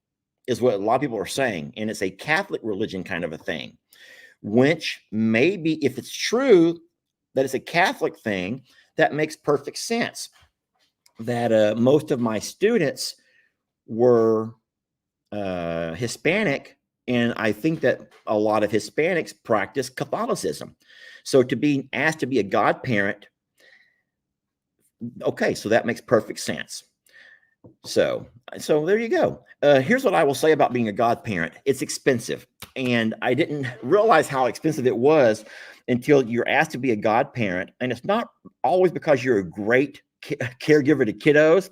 Speaker 1: is what a lot of people are saying. And it's a Catholic religion kind of a thing, which maybe if it's true that it's a Catholic thing, that makes perfect sense. That most of my students were Hispanic, and I think that a lot of Hispanics practice Catholicism. So to be asked to be a godparent, okay, so that makes perfect sense. So there you go. Here's what I will say about being a godparent. It's expensive, and I didn't realize how expensive it was until you're asked to be a godparent. And it's not always because you're a great caregiver to kiddos.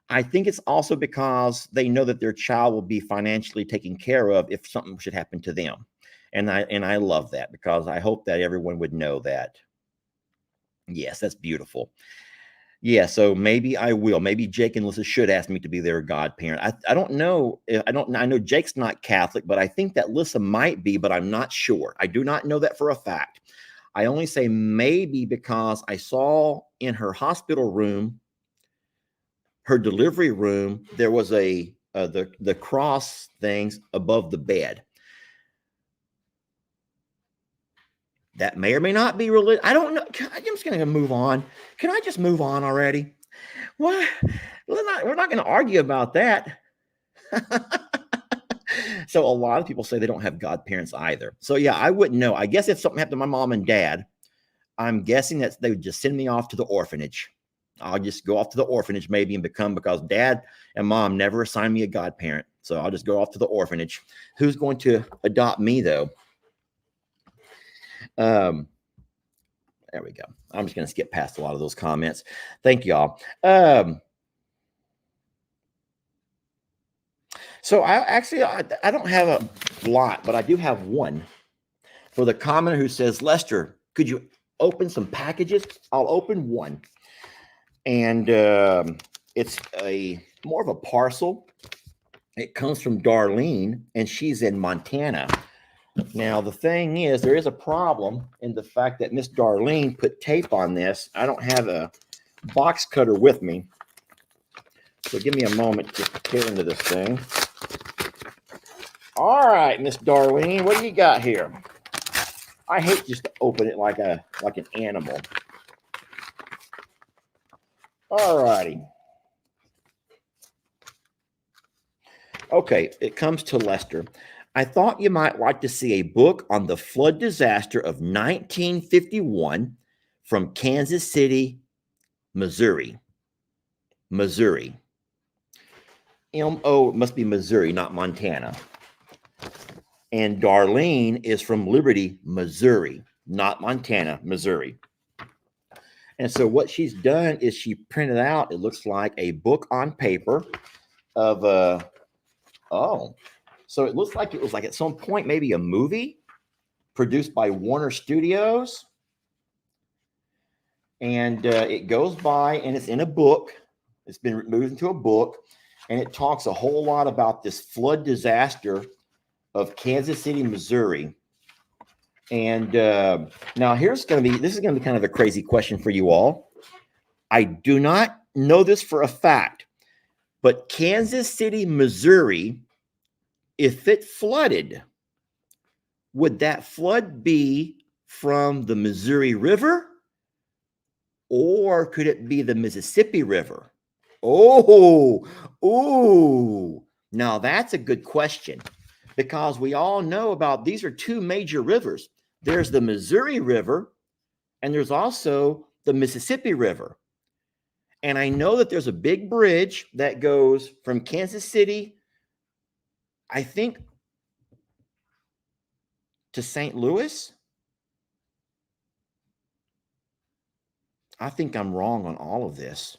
Speaker 1: I think it's also because they know that their child will be financially taken care of if something should happen to them. And I love that, because I hope that everyone would know that. Yes, that's beautiful. Yeah, so maybe I will. Maybe Jake and Lissa should ask me to be their godparent. I don't know. I know Jake's not Catholic, but I think that Lissa might be, but I'm not sure. I do not know that for a fact. I only say maybe because I saw in her hospital room, her delivery room, there was the cross things above the bed. That may or may not be religious. I don't know. I'm just going to move on. Can I just move on already? What? We're not going to argue about that. So a lot of people say they don't have godparents either. So yeah, I wouldn't know. I guess if something happened to my mom and dad, I'm guessing that they would just send me off to the orphanage. I'll just go off to the orphanage maybe and because dad and mom never assigned me a godparent. So I'll just go off to the orphanage. Who's going to adopt me though? There we go. I'm just going to skip past a lot of those comments. Thank y'all. So I don't have a lot, but I do have one for the commenter who says, Lester, could you open some packages? I'll open one. And it's more of a parcel. It comes from Darlene, and she's in Montana. Now, the thing is, there is a problem in the fact that Miss Darlene put tape on this. I don't have a box cutter with me. So give me a moment to get into this thing. All right, Miss Darlene, what do you got here? I hate just to open it like an animal. All righty. Okay, it comes to Lester. I thought you might like to see a book on the flood disaster of 1951 from Kansas City, Missouri. Missouri. It must be Missouri, not Montana. And Darlene is from Liberty, Missouri, not Montana, Missouri. And so what she's done is she printed out, it looks like a book on paper of so it looks like it was like at some point maybe a movie produced by Warner Studios. And it goes by and it's in a book. It's been moved into a book, and it talks a whole lot about this flood disaster of Kansas City, Missouri. And now this is going to be kind of a crazy question for you all. I do not know this for a fact, but Kansas City, Missouri, if it flooded, would that flood be from the Missouri River, or could it be the Mississippi River? Oh, now that's a good question, because we all know about these are two major rivers. There's the Missouri River, and there's also the Mississippi River. And I know that there's a big bridge that goes from Kansas City, I think, to St. Louis. I think I'm wrong on all of this.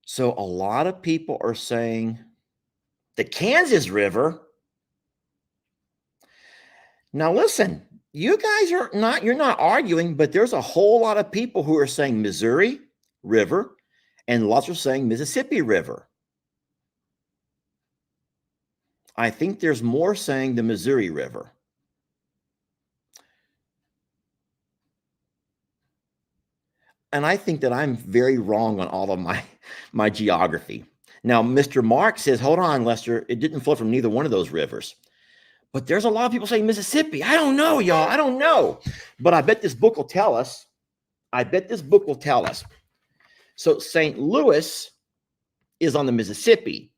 Speaker 1: So a lot of people are saying the Kansas River. Now listen, you're not arguing, but there's a whole lot of people who are saying Missouri River, and lots are saying Mississippi River. I think there's more saying the Missouri River. And I think that I'm very wrong on all of my geography. Now, Mr. Mark says, hold on, Lester, it didn't flow from neither one of those rivers. But there's a lot of people saying Mississippi. I don't know, y'all. I don't know. But I bet this book will tell us. So St. Louis is on the Mississippi,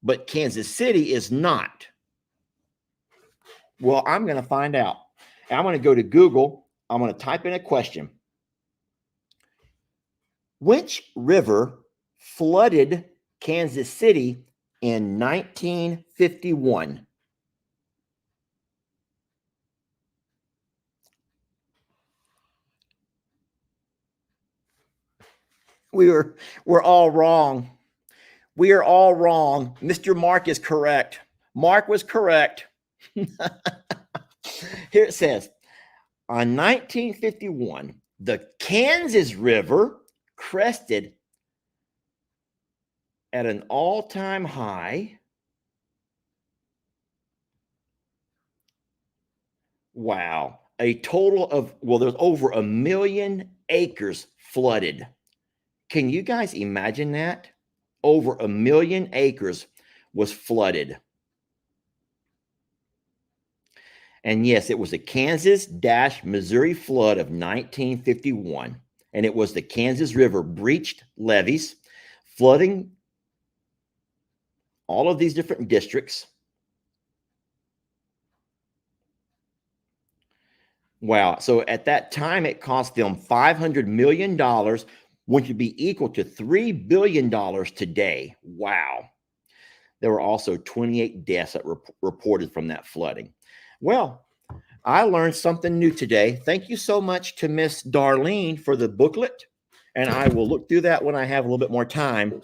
Speaker 1: but Kansas City is not. Well, I'm going to find out. I'm going to go to Google. I'm going to type in a question. Which river flooded Kansas City in 1951? We're all wrong. We are all wrong. Mr. Mark is correct. Mark was correct. Here it says, on 1951, the Kansas River crested at an all-time high. Wow. A total of, there's over 1 million acres flooded. Can you guys imagine that? Over 1 million acres was flooded. And yes, it was the Kansas-Missouri flood of 1951. And it was the Kansas River breached levees, flooding all of these different districts. Wow. So at that time, it cost them $500 million, which would be equal to $3 billion today. Wow. There were also 28 deaths that were reported from that flooding. Well, I learned something new today. Thank you so much to Miss Darlene for the booklet. And I will look through that when I have a little bit more time.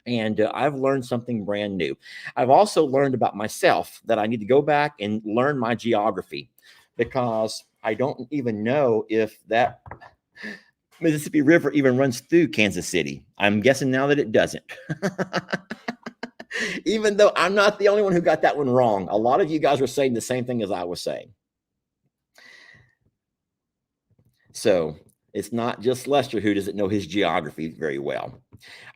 Speaker 1: And I've learned something brand new. I've also learned about myself that I need to go back and learn my geography, because I don't even know if that Mississippi River even runs through Kansas City. I'm guessing now that it doesn't. Even though I'm not the only one who got that one wrong. A lot of you guys were saying the same thing as I was saying. So It's not just Lester who doesn't know his geography very well.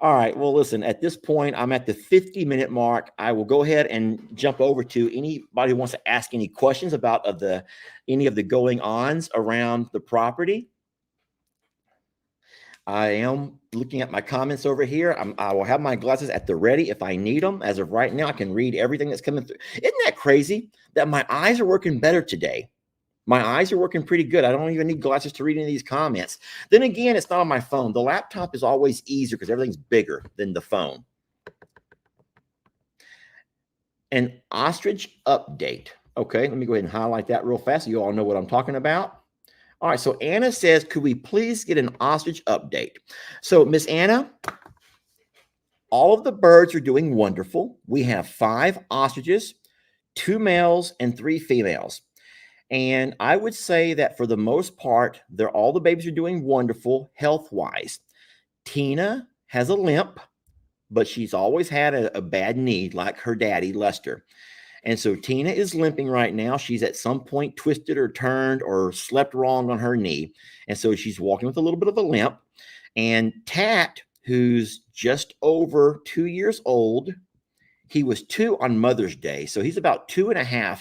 Speaker 1: All right. Well, listen, at this point, I'm at the 50-minute mark. I will go ahead and jump over to anybody who wants to ask any questions about any of the going ons around the property. I am looking at my comments over here. I will have my glasses at the ready if I need them. As of right now, I can read everything that's coming through. Isn't that crazy that my eyes are working better today? My eyes are working pretty good. I don't even need glasses to read any of these comments. Then again, it's not on my phone. The laptop is always easier because everything's bigger than the phone. An ostrich update. Okay, let me go ahead and highlight that real fast so you all know what I'm talking about. All right, so Anna says, could we please get an ostrich update? So Miss Anna, all of the birds are doing wonderful. We have 5 ostriches, 2 males and 3 females. And I would say that for the most part, all the babies are doing wonderful health-wise. Tina has a limp, but she's always had a bad knee like her daddy, Lester. And so Tina is limping right now. She's at some point twisted or turned or slept wrong on her knee. And so she's walking with a little bit of a limp. And Tat, who's just over 2 years old, he was 2 on Mother's Day. So he's about 2.5,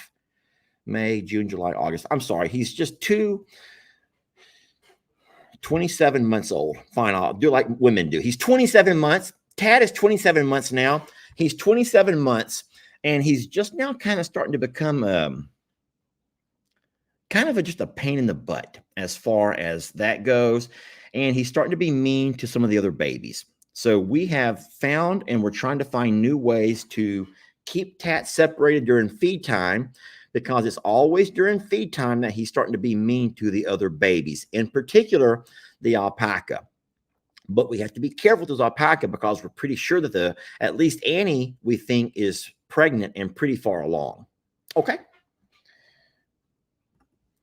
Speaker 1: May, June, July, August. I'm sorry. He's just 27 months old. Fine. I'll do like women do. He's 27 months. Tat is 27 months now. He's 27 months. And he's just now kind of starting to become just a pain in the butt as far as that goes. And he's starting to be mean to some of the other babies. So we have found, and we're trying to find new ways to keep Tat separated during feed time, because it's always during feed time that he's starting to be mean to the other babies, in particular, the alpaca. But we have to be careful with those alpaca because we're pretty sure that at least Annie, we think, is pregnant and pretty far along. Okay.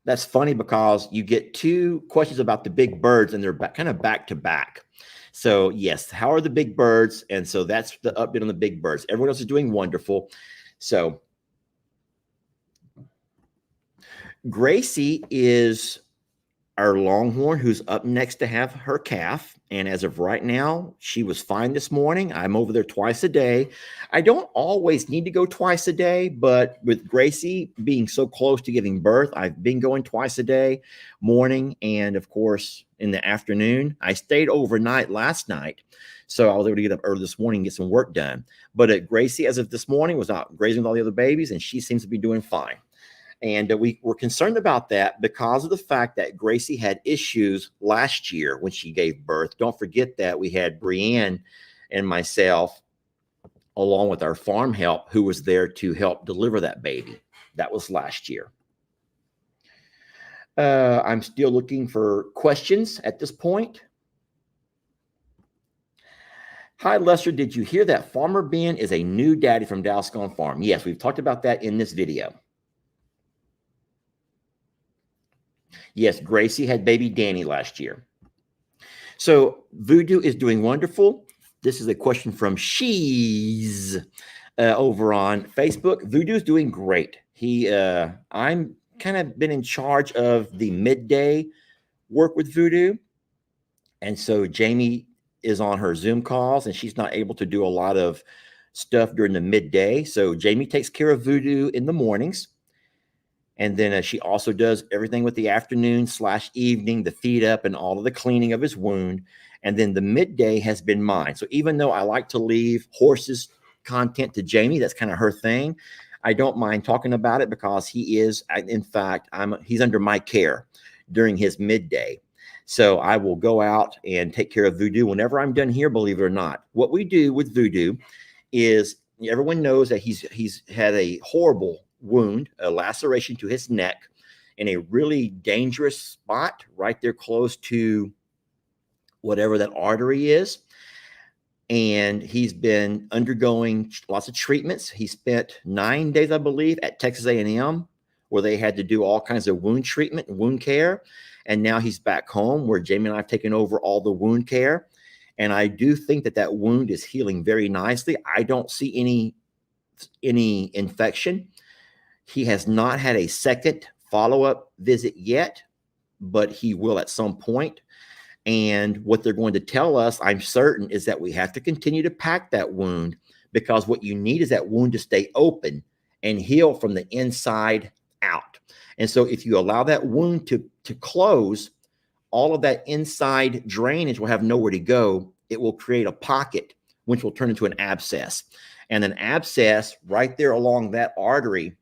Speaker 1: That's funny because you get 2 questions about the big birds and they're kind of back to back. So yes, how are the big birds? And so that's the update on the big birds. Everyone else is doing wonderful. So Gracie is our Longhorn who's up next to have her calf. And as of right now, she was fine this morning. I'm over there twice a day. I don't always need to go twice a day, but with Gracie being so close to giving birth, I've been going twice a day, morning and of course in the afternoon. I stayed overnight last night, so I was able to get up early this morning and get some work done. But Gracie, as of this morning, was out grazing with all the other babies, and she seems to be doing fine. And we were concerned about that because of the fact that Gracie had issues last year when she gave birth. Don't forget that we had Brienne and myself, along with our farm help, who was there to help deliver that baby. That was last year. I'm still looking for questions at this point. Hi, Lester. Did you hear that Farmer Ben is a new daddy from Dalscon Farm? Yes, we've talked about that in this video. Yes, Gracie had baby Danny last year. So Voodoo is doing wonderful. This is a question from She's over on Facebook. Voodoo is doing great. I'm kind of been in charge of the midday work with Voodoo. And so Jamie is on her Zoom calls and she's not able to do a lot of stuff during the midday. So Jamie takes care of Voodoo in the mornings. And then she also does everything with the afternoon/evening, the feed up and all of the cleaning of his wound. And then the midday has been mine. So even though I like to leave horses content to Jamie, that's kind of her thing, I don't mind talking about it because he is, in fact, he's under my care during his midday. So I will go out and take care of Voodoo whenever I'm done here, believe it or not. What we do with Voodoo is, everyone knows that he's had a horrible wound, a laceration to his neck in a really dangerous spot right there close to whatever that artery is. And he's been undergoing lots of treatments. He spent 9 days, I believe, at Texas A&M, where they had to do all kinds of wound treatment and wound care. And now he's back home where Jamie and I have taken over all the wound care. And I do think that wound is healing very nicely. I don't see any infection. He has not had a second follow-up visit yet. but he will at some point. And what they're going to tell us, I'm certain, is that we have to continue to pack that wound, because what you need is that wound to stay open and heal from the inside out. And so if you allow that wound to close, all of that inside drainage will have nowhere to go. It will create a pocket, which will turn into an abscess. And an abscess right there along that artery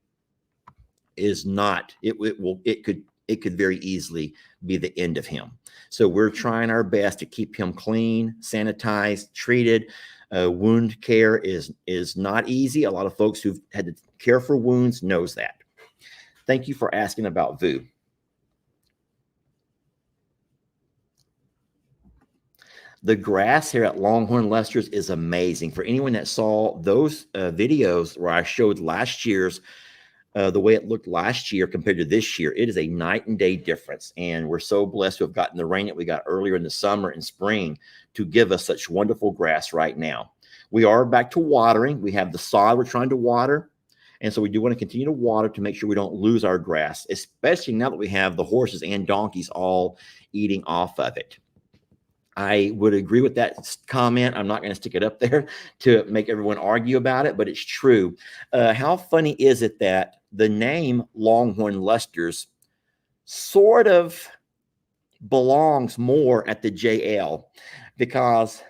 Speaker 1: is not, it could very easily be the end of him. So we're trying our best to keep him clean, sanitized, treated. Wound care is not easy. A lot of folks who've had to care for wounds knows that. Thank you for asking about VU. The grass here at Longhorn Lester's is amazing. For anyone that saw those videos where I showed last year's, the way it looked last year compared to this year, it is a night and day difference. And we're so blessed to have gotten the rain that we got earlier in the summer and spring to give us such wonderful grass right now. We are back to watering. We have the sod we're trying to water. And so we do want to continue to water to make sure we don't lose our grass, especially now that we have the horses and donkeys all eating off of it. I would agree with that comment. I'm not going to stick it up there to make everyone argue about it, but it's true. How funny is it that the name Longhorn Lester's sort of belongs more at the JL, because,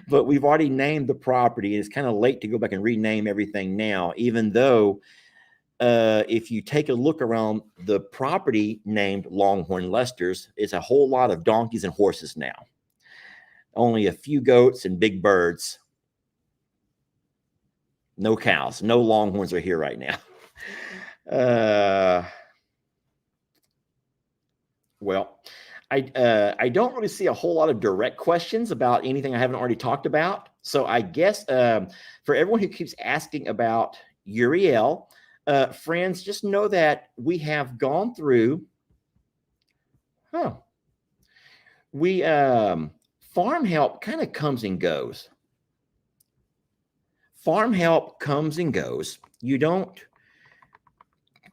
Speaker 1: but we've already named the property. It's kind of late to go back and rename everything now, even though if you take a look around the property named Longhorn Lester's, it's a whole lot of donkeys and horses now. Only a few goats and big birds. No cows. No Longhorns are here right now. Well, I don't really see a whole lot of direct questions about anything I haven't already talked about. So I guess for everyone who keeps asking about Uriel, friends, just know that we have gone through, farm help kind of comes and goes. Farm help comes and goes. You don't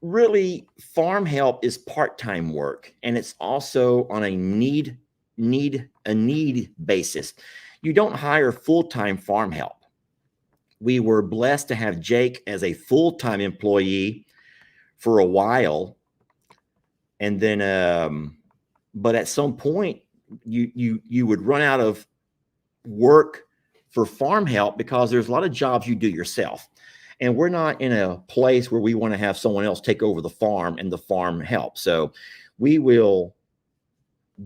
Speaker 1: really, farm help is part-time work, and it's also on a need basis. You don't hire full-time farm help. We were blessed to have Jake as a full-time employee for a while. And then, but at some point you would run out of work for farm help, because there's a lot of jobs you do yourself. And we're not in a place where we want to have someone else take over the farm and the farm help. So we will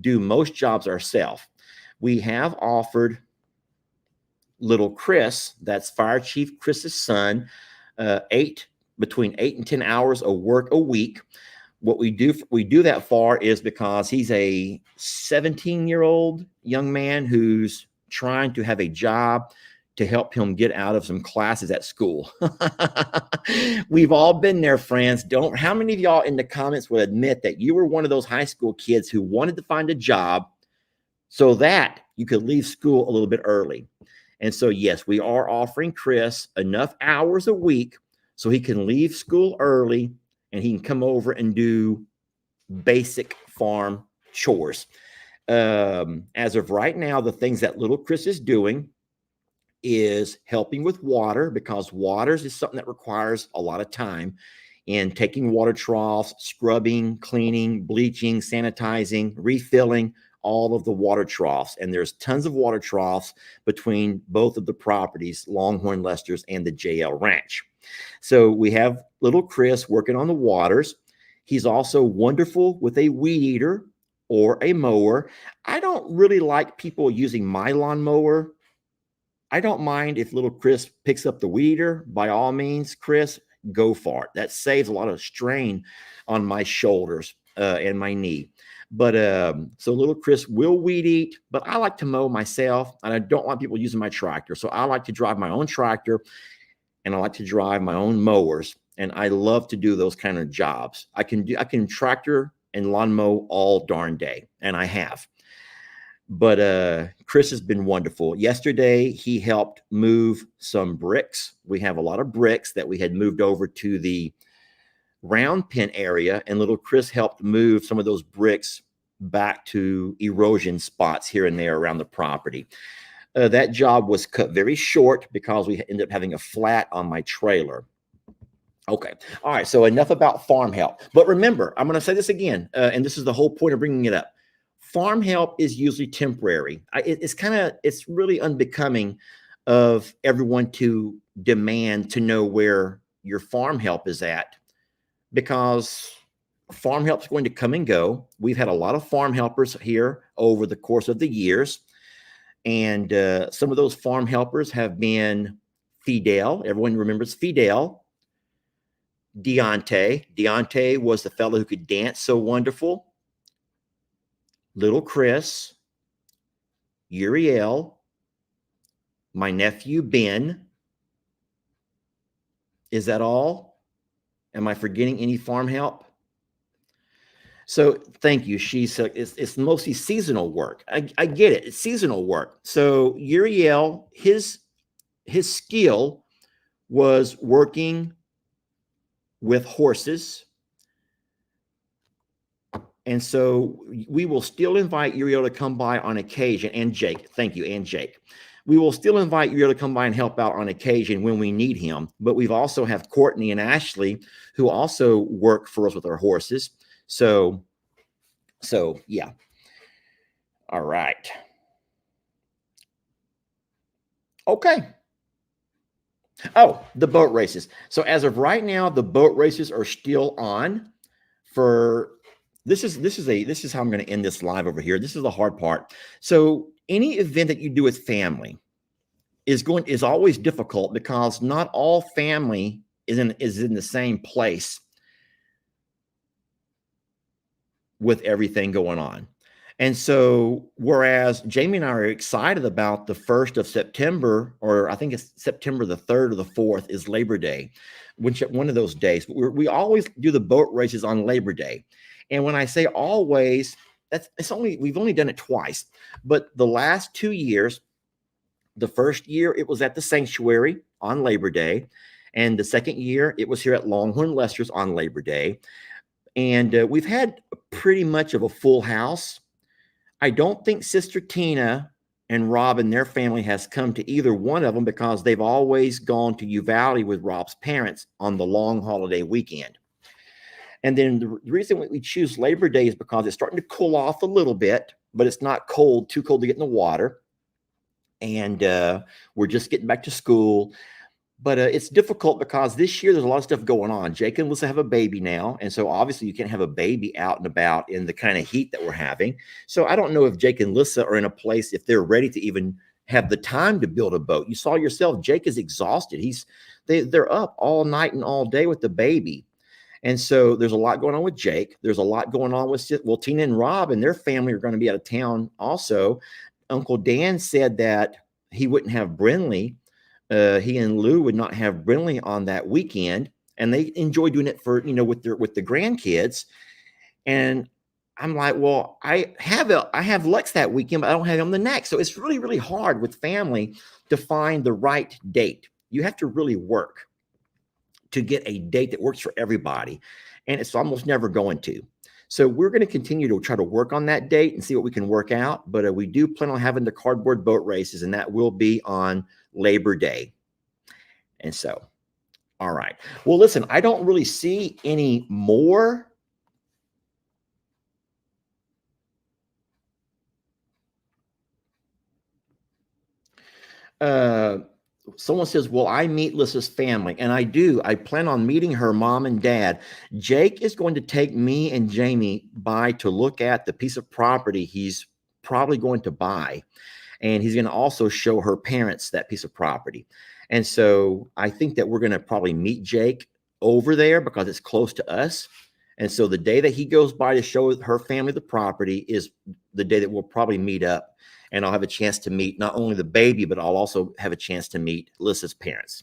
Speaker 1: do most jobs ourselves. We have offered little Chris, that's Fire Chief Chris's son, between 8 and 10 hours of work a week. What we do that for is because he's a 17-year-old young man who's trying to have a job to help him get out of some classes at school. We've all been there, friends. How many of y'all in the comments would admit that you were one of those high school kids who wanted to find a job so that you could leave school a little bit early? And so, yes, we are offering Chris enough hours a week so he can leave school early and he can come over and do basic farm chores. As of right now, the things that little Chris is doing is helping with water, because waters is something that requires a lot of time, in taking water troughs, scrubbing, cleaning, bleaching, sanitizing, refilling all of the water troughs. And there's tons of water troughs between both of the properties, Longhorn Lester's and the JL Ranch. So we have little Chris working on the waters. He's also wonderful with a weed eater or a mower. I don't really like people using my lawnmower. I don't mind if little Chris picks up the weed eater. By all means, Chris, go for it. That saves a lot of strain on my shoulders and my knee. But so little Chris will weed eat, but I like to mow myself, and I don't want people using my tractor. So I like to drive my own tractor, and I like to drive my own mowers, and I love to do those kind of jobs. I can tractor and lawn mow all darn day, and I have. But Chris has been wonderful. Yesterday, he helped move some bricks. We have a lot of bricks that we had moved over to the round pen area, and little Chris helped move some of those bricks back to erosion spots here and there around the property. That job was cut very short because we ended up having a flat on my trailer. Okay. All right. So enough about farm help. But remember, I'm going to say this again, and this is the whole point of bringing it up. Farm help is usually temporary. It's really unbecoming of everyone to demand to know where your farm help is at, because farm help is going to come and go. We've had a lot of farm helpers here over the course of the years. And some of those farm helpers have been Fidel. Everyone remembers Fidel. Deontay was the fellow who could dance so wonderful. Little Chris. Uriel. My nephew, Ben. Is that all? Am I forgetting any farm help? So thank you. It's mostly seasonal work. I get it. It's seasonal work. So Uriel, his skill was working with horses. And so we will still invite Uriel to come by on occasion. And Jake, thank you, and Jake. We will still invite Uriel to come by and help out on occasion when we need him. But we've also have Courtney and Ashley who also work for us with our horses. So yeah. All right. Okay. Oh, the boat races. So as of right now, the boat races are still on. This is how I'm going to end this live over here. This is the hard part. So any event that you do with family is always difficult, because not all family is in the same place with everything going on. And so, whereas Jamie and I are excited about the 1st of September, or I think it's September the 3rd or the 4th is Labor Day, one of those days. But we always do the boat races on Labor Day. And when I say always, we've only done it twice. But the last 2 years, the first year it was at the sanctuary on Labor Day, and the second year it was here at Longhorn Lester's on Labor Day. And we've had pretty much of a full house. I don't think Sister Tina and Rob and their family has come to either one of them, because they've always gone to Uvalde with Rob's parents on the long holiday weekend. And then the reason we choose Labor Day is because it's starting to cool off a little bit, but it's not too cold to get in the water. And we're just getting back to school. But it's difficult because this year there's a lot of stuff going on. Jake and Alyssa have a baby now. And so obviously you can't have a baby out and about in the kind of heat that we're having. So I don't know if Jake and Alyssa are in a place, if they're ready to even have the time to build a boat. You saw yourself, Jake is exhausted. They're up all night and all day with the baby. And so there's a lot going on with Jake. There's a lot going on with, Tina and Rob and their family are going to be out of town also. Uncle Dan said that he wouldn't have Brinley. He and Lou would not have Brinley on that weekend, and they enjoy doing it for, with the grandkids. And I'm like, well, I have Lex that weekend, but I don't have him the next. So it's really, really hard with family to find the right date. You have to really work to get a date that works for everybody, and it's almost never going to. So we're going to continue to try to work on that date and see what we can work out. But we do plan on having the cardboard boat races, and that will be on Labor Day. And so, all right. Well, listen, I don't really see any more. Someone says, well, I meet Lissa's family, and I do. I plan on meeting her mom and dad. Jake is going to take me and Jamie by to look at the piece of property he's probably going to buy. And he's going to also show her parents that piece of property. And so I think that we're going to probably meet Jake over there because it's close to us. And so the day that he goes by to show her family the property is the day that we'll probably meet up. And I'll have a chance to meet not only the baby, but I'll also have a chance to meet Lissa's parents.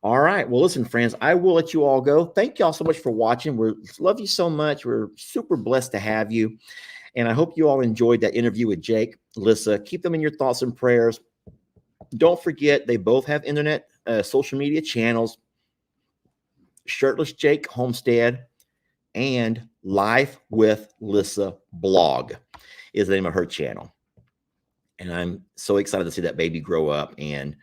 Speaker 1: All right. Well, listen, friends, I will let you all go. Thank you all so much for watching. We love you so much. We're super blessed to have you. And I hope you all enjoyed that interview with Jake, Lissa. Keep them in your thoughts and prayers. Don't forget, they both have internet, social media channels. Shirtless Jake Homestead, and Life with Lissa blog is the name of her channel. And I'm so excited to see that baby grow up and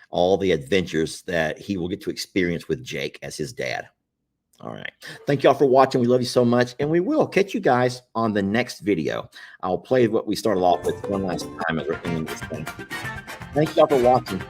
Speaker 1: all the adventures that he will get to experience with Jake as his dad. All right. Thank y'all for watching. We love you so much. And we will catch you guys on the next video. I'll play what we started off with one last time as we're ending this thing. Thank y'all for watching.